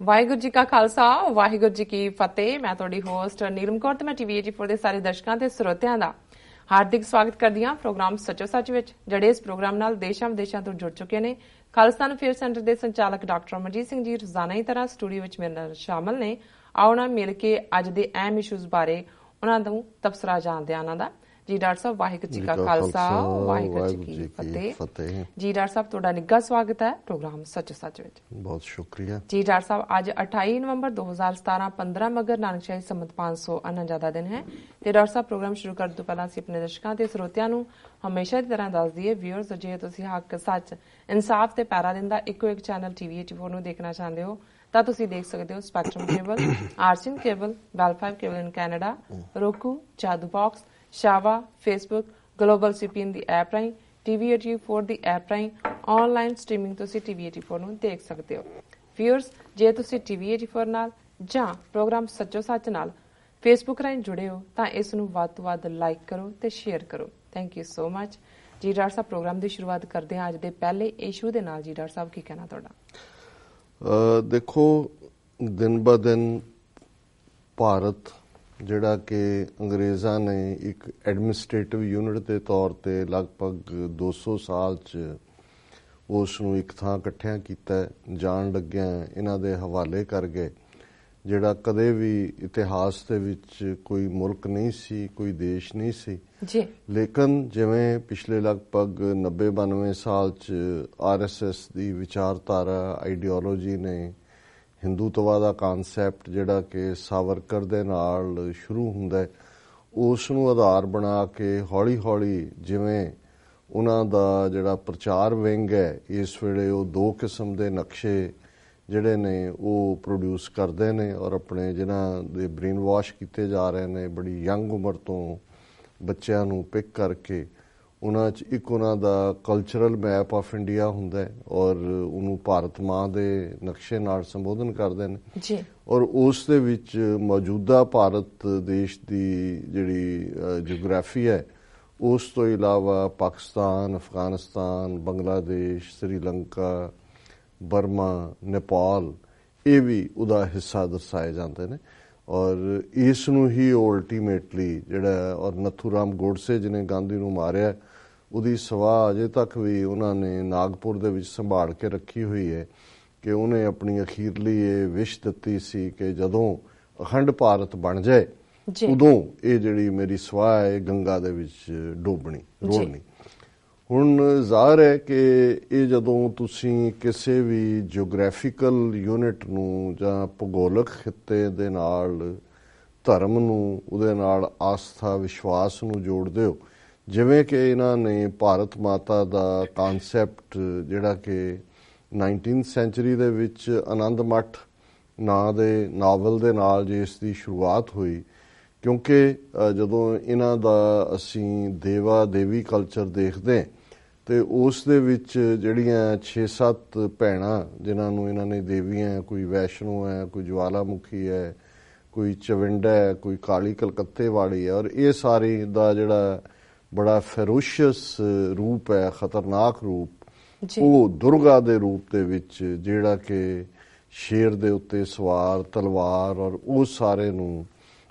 ਵਾਹਿਗੁਰੂ ਜੀ ਕਾ ਖਾਲਸਾ ਵਾਹਿਗੁਰੂ ਜੀ ਕੀ ਫਤਿਹ। ਮੈਂ ਤੁਹਾਡੀ ਹੋਸਟ ਨੀਲਮ ਕੌਰ ਤੇ ਮੈਂ ਟੀਵੀ 84 ਦੇ ਸਾਰੇ ਦਰਸ਼ਕਾਂ ਤੇ ਸਰੋਤਿਆਂ ਦਾ ਹਾਰਦਿਕ ਸਵਾਗਤ ਕਰਦੀ ਹਾਂ ਪ੍ਰੋਗਰਾਮ ਸੱਚੋ ਸੱਚ ਵਿੱਚ, ਜਿਹੜੇ ਇਸ ਪ੍ਰੋਗਰਾਮ ਨਾਲ ਦੇਸ਼ਾਂ ਵਿਦੇਸ਼ਾਂ ਤੋਂ ਜੁੜ ਚੁੱਕੇ ਨੇ। ਖਾਲਿਸਤਾਨ ਅਫੇਅਰ ਸੈਂਟਰ ਦੇ ਸੰਚਾਲਕ ਡਾਕਟਰ ਅਮਰਜੀਤ ਸਿੰਘ ਜੀ ਰੋਜ਼ਾਨਾ ਦੀ ਤਰ੍ਹਾਂ ਸਟੂਡੀਓ ਵਿੱਚ ਮੇਰੇ ਨਾਲ ਸ਼ਾਮਲ ਨੇ। ਆਓ ਨਾ ਮਿਲ ਕੇ ਅੱਜ ਦੇ ਅਹਿਮ ਇਸ਼ੂਜ਼ ਬਾਰੇ ਉਹਨਾਂ ਨੂੰ ਤਬਸਰਾ ਜਾਣਦੇ ਹਾਂ। ਉਹਨਾਂ ਦਾ ਜੀ ਡਾਕਟਰ ਸਾਹਿਬ ਵਾਹਿਗੁਰੂ ਜੀ ਕਾ ਖਾਲਸਾ ਵਾਹਿਗੁਰੂ ਜੀ ਕੀ ਫਤਿਹ। ਜੀ ਡਾਕਟਰ ਸਾਹਿਬ ਤੁਹਾਡਾ ਨਿੱਘਾ ਸਵਾਗਤ ਹੈ ਪ੍ਰੋਗਰਾਮ ਸੱਚੋ ਸੱਚ ਵਿੱਚ। ਬਹੁਤ ਸ਼ੁਕਰੀਆ ਜੀ ਡਾਕਟਰ ਸਾਹਿਬ, ਅੱਜ 28 ਨਵੰਬਰ 2017 15 ਮਗਰ ਨਾਨਕਸ਼ਾਹੀ ਸੰਮਤ 549 ਦਾ ਦਿਨ ਹੈ ਤੇ ਡਾਕਟਰ ਸਾਹਿਬ ਪ੍ਰੋਗਰਾਮ ਸ਼ੁਰੂ ਕਰਨ ਤੋਂ ਪਹਿਲਾਂ ਅਸੀਂ ਆਪਣੇ ਦਰਸ਼ਕਾਂ ਤੇ ਸਰੋਤਿਆਂ ਨੂੰ ਹਮੇਸ਼ਾ ਦੀ ਤਰ੍ਹਾਂ ਦੱਸ ਦਈਏ ਵੀਅਰਸ, ਜੇ ਤੁਸੀਂ ਹੱਕ ਸੱਚ ਇਨਸਾਫ ਤੇ ਪੈਰਾ ਦਿੰਦਾ ਇੱਕੋ ਇੱਕ ਚੈਨਲ ਟੀਵੀ 84 ਨੂੰ ਦੇਖਣਾ ਚਾਹੁੰਦੇ ਹੋ ਤਾਂ ਤੁਸੀਂ ਦੇਖ ਸਕਦੇ ਹੋ ਸਪੈਕਟਰਮ ਕੇਬਲ, ਆਰਚਨ cable, Bell 5 cable in Canada, roku, Jadoo box, ਸ਼ਾਵਾ, ਫੇਸਬੁੱਕ, ਗਲੋਬਲ ਸੀਪੀਐਨ ਦੀ ਐਪ ਰਾਹੀਂ, ਟੀਵੀ 84 ਦੀ ਐਪ ਰਾਹੀਂ ਆਨਲਾਈਨ ਸਟ੍ਰੀਮਿੰਗ ਤੁਸੀਂ ਟੀਵੀ 84 ਨੂੰ ਦੇਖ ਸਕਦੇ ਹੋ। ਵੀਅਰਸ, ਜੇ ਤੁਸੀਂ ਟੀਵੀ 84 ਨਾਲ ਜਾਂ ਪ੍ਰੋਗਰਾਮ ਸੱਚੋ ਸੱਚ ਨਾਲ ਫੇਸਬੁੱਕ ਰਾਹੀਂ ਜੁੜੇ ਹੋ ਤਾਂ ਇਸ ਨੂੰ ਵੱਧ ਤੋਂ ਵੱਧ ਲਾਈਕ ਕਰੋ ਤੇ ਸ਼ੇਅਰ ਕਰੋ। Thank you so much. ਜੀ ਡਾਕਟਰ ਸਾਹਿਬ, ਪ੍ਰੋਗਰਾਮ ਦੀ ਸ਼ੁਰੂਆਤ ਕਰਦੇ ਹਾਂ ਅੱਜ ਦੇ ਪਹਿਲੇ ਇਸ਼ੂ ਦੇ ਨਾਲ। ਜੀ ਡਾਕਟਰ ਸਾਹਿਬ, ਕੀ ਕਹਿਣਾ ਤੁਹਾਡਾ? ਦੇਖੋ, ਦਿਨ ਬ ਦਿਨ ਭਾਰਤ ਜਿਹੜਾ ਕਿ ਅੰਗਰੇਜ਼ਾਂ ਨੇ ਇੱਕ ਐਡਮਿਨਿਸਟ੍ਰੇਟਿਵ ਯੂਨਿਟ ਦੇ ਤੌਰ ਤੇ ਲਗਭਗ 200 ਸਾਲ 'ਚ ਉਸ ਨੂੰ ਇੱਕ ਥਾਂ ਇਕੱਠਿਆਂ ਕੀਤਾ, ਜਾਣ ਲੱਗਿਆਂ ਇਹਨਾਂ ਦੇ ਹਵਾਲੇ ਕਰ ਗਏ, ਜਿਹੜਾ ਕਦੇ ਵੀ ਇਤਿਹਾਸ ਦੇ ਵਿੱਚ ਕੋਈ ਮੁਲਕ ਨਹੀਂ ਸੀ, ਕੋਈ ਦੇਸ਼ ਨਹੀਂ ਸੀ ਜੀ। ਲੇਕਿਨ ਜਿਵੇਂ ਪਿਛਲੇ ਲਗਭਗ 90-92 ਸਾਲ 'ਚ RSS ਦੀ ਵਿਚਾਰਧਾਰਾ ਆਈਡੀਓਲੋਜੀ ਨੇ ਹਿੰਦੂਤਵਾ ਦਾ ਕਾਨਸੈਪਟ ਜਿਹੜਾ ਕਿ ਸਾਵਰਕਰ ਦੇ ਨਾਲ ਸ਼ੁਰੂ ਹੁੰਦਾ, ਉਸ ਨੂੰ ਆਧਾਰ ਬਣਾ ਕੇ ਹੌਲੀ ਹੌਲੀ ਜਿਵੇਂ ਉਹਨਾਂ ਦਾ ਜਿਹੜਾ ਪ੍ਰਚਾਰ ਵਿੰਗ ਹੈ ਇਸ ਵੇਲੇ ਉਹ ਦੋ ਕਿਸਮ ਦੇ ਨਕਸ਼ੇ ਜਿਹੜੇ ਨੇ ਉਹ ਪ੍ਰੋਡਿਊਸ ਕਰਦੇ ਨੇ ਔਰ ਆਪਣੇ ਜਿਨ੍ਹਾਂ ਦੇ ਬ੍ਰੇਨ ਵਾਸ਼ ਕੀਤੇ ਜਾ ਰਹੇ ਨੇ ਬੜੀ ਯੰਗ ਉਮਰ ਤੋਂ ਬੱਚਿਆਂ ਨੂੰ ਪਿਕ ਕਰਕੇ ਉਹਨਾਂ 'ਚ ਇੱਕ ਉਹਨਾਂ ਦਾ ਕਲਚਰਲ ਮੈਪ ਆਫ ਇੰਡੀਆ ਹੁੰਦਾ ਔਰ ਉਹਨੂੰ ਭਾਰਤ ਮਾਂ ਦੇ ਨਕਸ਼ੇ ਨਾਲ ਸੰਬੋਧਨ ਕਰਦੇ ਨੇ ਜੀ। ਔਰ ਉਸ ਦੇ ਵਿੱਚ ਮੌਜੂਦਾ ਭਾਰਤ ਦੇਸ਼ ਦੀ ਜਿਹੜੀ ਜਿਓਗ੍ਰਾਫੀ ਹੈ ਉਸ ਤੋਂ ਇਲਾਵਾ ਪਾਕਿਸਤਾਨ, ਅਫਗਾਨਿਸਤਾਨ, ਬੰਗਲਾਦੇਸ਼, ਸ੍ਰੀਲੰਕਾ, ਬਰਮਾ, ਨੇਪਾਲ ਇਹ ਵੀ ਉਹਦਾ ਹਿੱਸਾ ਦਰਸਾਏ ਜਾਂਦੇ ਨੇ ਔਰ ਇਸ ਨੂੰ ਹੀ ਉਹ ਅਲਟੀਮੇਟਲੀ ਜਿਹੜਾ ਔਰ ਨਥੂਰਾਮ ਗੋਡਸੇ ਜਿਹਨੇ ਗਾਂਧੀ ਨੂੰ ਮਾਰਿਆ ਉਹਦੀ ਸਵਾਹ ਅਜੇ ਤੱਕ ਵੀ ਉਹਨਾਂ ਨੇ ਨਾਗਪੁਰ ਦੇ ਵਿੱਚ ਸੰਭਾਲ ਕੇ ਰੱਖੀ ਹੋਈ ਹੈ ਕਿ ਉਹਨੇ ਆਪਣੀ ਅਖੀਰਲੀ ਇਹ ਵਿਸ਼ ਦਿੱਤੀ ਸੀ ਕਿ ਜਦੋਂ ਅਖੰਡ ਭਾਰਤ ਬਣ ਜਾਏ ਉਦੋਂ ਇਹ ਜਿਹੜੀ ਮੇਰੀ ਸਵਾਹ ਹੈ ਗੰਗਾ ਦੇ ਵਿੱਚ ਰੋਲਣੀ। ਹੁਣ ਜ਼ਾਹਰ ਹੈ ਕਿ ਇਹ ਜਦੋਂ ਤੁਸੀਂ ਕਿਸੇ ਵੀ ਜਿਓਗ੍ਰਾਫੀਕਲ ਯੂਨਿਟ ਨੂੰ ਜਾਂ ਭੂਗੋਲਕ ਖਿੱਤੇ ਦੇ ਨਾਲ ਧਰਮ ਨੂੰ ਉਹਦੇ ਨਾਲ ਆਸਥਾ ਵਿਸ਼ਵਾਸ ਨੂੰ ਜੋੜਦੇ ਹੋ, ਜਿਵੇਂ ਕਿ ਇਹਨਾਂ ਨੇ ਭਾਰਤ ਮਾਤਾ ਦਾ ਕਾਨਸੈਪਟ ਜਿਹੜਾ ਕਿ 19th ਸੈਂਚੁਰੀ ਦੇ ਵਿੱਚ ਆਨੰਦ ਮੱਠ ਨਾਂ ਦੇ ਨਾਵਲ ਦੇ ਨਾਲ ਜਿਸ ਦੀ ਸ਼ੁਰੂਆਤ ਹੋਈ, ਕਿਉਂਕਿ ਜਦੋਂ ਇਹਨਾਂ ਦਾ ਅਸੀਂ ਦੇਵਾ ਦੇਵੀ ਕਲਚਰ ਦੇਖਦੇ ਤੇ ਉਸ ਦੇ ਵਿੱਚ ਜਿਹੜੀਆਂ 6-7 ਭੈਣਾਂ ਜਿਨ੍ਹਾਂ ਨੂੰ ਇਹਨਾਂ ਨੇ ਦੇਵੀਆਂ, ਕੋਈ ਵੈਸ਼ਨੋ ਹੈ, ਕੋਈ ਜਵਾਲਾਮੁਖੀ ਹੈ, ਕੋਈ ਚਵਿੰਡਾ ਹੈ, ਕੋਈ ਕਾਲੀ ਕਲਕੱਤੇ ਵਾਲੀ ਹੈ ਔਰ ਇਹ ਸਾਰੀ ਦਾ ਜਿਹੜਾ ਬੜਾ ਫੈਰੋਸ਼ੀਅਸ ਰੂਪ ਹੈ, ਖਤਰਨਾਕ ਰੂਪ, ਉਹ ਦੁਰਗਾ ਦੇ ਰੂਪ ਦੇ ਵਿੱਚ ਜਿਹੜਾ ਕਿ ਸ਼ੇਰ ਦੇ ਉੱਤੇ ਸਵਾਰ ਤਲਵਾਰ ਔਰ ਉਹ ਸਾਰੇ ਨੂੰ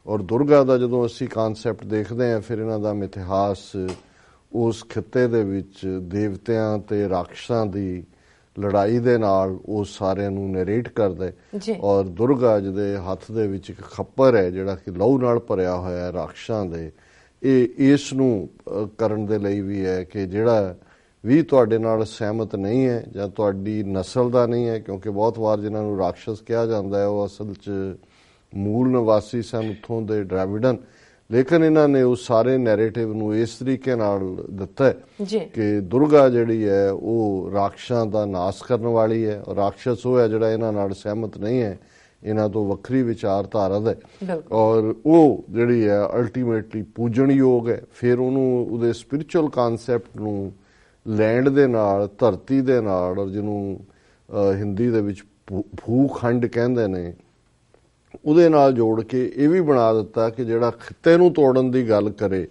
ਔਰ ਦੁਰਗਾ ਦਾ ਜਦੋਂ ਅਸੀਂ ਕਾਨਸੈਪਟ ਦੇਖਦੇ ਹਾਂ ਫਿਰ ਇਹਨਾਂ ਦਾ ਇਤਿਹਾਸ ਉਸ ਖਿੱਤੇ ਦੇ ਵਿੱਚ ਦੇਵਤਿਆਂ ਤੇ ਰਾਖਸ਼ਾਂ ਦੀ ਲੜਾਈ ਦੇ ਨਾਲ ਉਹ ਸਾਰਿਆਂ ਨੂੰ ਨਰੇਟ ਕਰਦਾ ਔਰ ਦੁਰਗਾ ਜਿਹਦੇ ਹੱਥ ਦੇ ਵਿੱਚ ਇੱਕ ਖੱਪਰ ਹੈ ਜਿਹੜਾ ਕਿ ਲਹੂ ਨਾਲ ਭਰਿਆ ਹੋਇਆ ਰਾਖਸ਼ਾਂ ਦੇ, ਇਹ ਇਸ ਨੂੰ ਕਰਨ ਦੇ ਲਈ ਵੀ ਹੈ ਕਿ ਜਿਹੜਾ ਵੀ ਤੁਹਾਡੇ ਨਾਲ ਸਹਿਮਤ ਨਹੀਂ ਹੈ ਜਾਂ ਤੁਹਾਡੀ ਨਸਲ ਦਾ ਨਹੀਂ ਹੈ, ਕਿਉਂਕਿ ਬਹੁਤ ਵਾਰ ਜਿਨ੍ਹਾਂ ਨੂੰ ਰਾਖਸ਼ਸ ਕਿਹਾ ਜਾਂਦਾ ਹੈ ਉਹ ਅਸਲ 'ਚ ਮੂਲ ਨਿਵਾਸੀ ਸਨ ਉੱਥੋਂ ਦੇ ਡਰਾਵਿਡਨ, ਲੇਕਿਨ ਇਹਨਾਂ ਨੇ ਉਸ ਸਾਰੇ ਨੈਰੇਟਿਵ ਨੂੰ ਇਸ ਤਰੀਕੇ ਨਾਲ ਦਿੱਤਾ ਕਿ ਦੁਰਗਾ ਜਿਹੜੀ ਹੈ ਉਹ ਰਾਖਸ਼ਾਂ ਦਾ ਨਾਸ ਕਰਨ ਵਾਲੀ ਹੈ ਔਰ ਰਾਖਸ਼ਸ ਉਹ ਹੈ ਜਿਹੜਾ ਇਹਨਾਂ ਨਾਲ ਸਹਿਮਤ ਨਹੀਂ ਹੈ, ਇਹਨਾਂ ਤੋਂ ਵੱਖਰੀ ਵਿਚਾਰਧਾਰਾ ਹੈ ਔਰ ਉਹ ਜਿਹੜੀ ਹੈ ਅਲਟੀਮੇਟਲੀ ਪੂਜਣਯੋਗ ਹੈ। ਫਿਰ ਉਹਨੂੰ ਉਹਦੇ ਸਪਿਰਿਚੁਅਲ ਕਾਨਸੈਪਟ ਨੂੰ ਲੈਂਡ ਦੇ ਨਾਲ, ਧਰਤੀ ਦੇ ਨਾਲ ਔਰ ਜਿਹਨੂੰ ਹਿੰਦੀ ਦੇ ਵਿੱਚ ਭੂਖੰਡ ਕਹਿੰਦੇ ਨੇ ਉਹਦੇ ਨਾਲ ਜੋੜ ਕੇ ਇਹ ਵੀ ਬਣਾ ਦਿੱਤਾ ਕਿ ਜਿਹੜਾ ਖਿੱਤੇ ਨੂੰ ਤੋੜਨ ਦੀ ਗੱਲ ਕਰੇ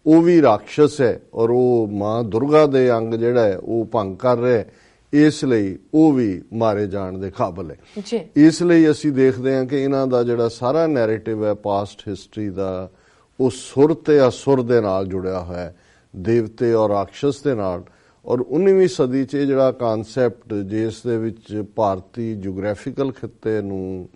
ਉਹ ਵੀ ਰਾਖਸ਼ਸ ਹੈ ਔਰ ਉਹ ਮਾਂ ਦੁਰਗਾ ਦੇ ਅੰਗ ਜਿਹੜਾ ਹੈ ਉਹ ਭੰਗ ਕਰ ਰਿਹਾ। ਇਸ ਲਈ ਉਹ ਵੀ ਮਾਰੇ ਜਾਣ ਦੇ ਕਾਬਲ ਹੈ। ਜੀ ਇਸ ਲਈ ਅਸੀਂ ਦੇਖਦੇ ਹਾਂ ਕਿ ਇਹਨਾਂ ਦਾ ਜਿਹੜਾ ਸਾਰਾ ਨੈਰੇਟਿਵ ਹੈ ਪਾਸਟ ਹਿਸਟਰੀ ਦਾ, ਉਹ ਸੁਰ ਤੇ ਅਸੁਰ ਦੇ ਨਾਲ ਜੁੜਿਆ ਹੋਇਆ ਹੈ, ਦੇਵਤੇ ਔਰ ਰਾਖਸ਼ ਦੇ ਨਾਲ। ਔਰ 19ਵੀਂ ਸਦੀ 'ਚ ਇਹ ਜਿਹੜਾ ਕਾਨਸੈਪਟ ਜਿਸ ਦੇ ਵਿੱਚ ਭਾਰਤੀ ਜੀਓਗ੍ਰਾਫੀਕਲ ਖਿੱਤੇ ਨੂੰ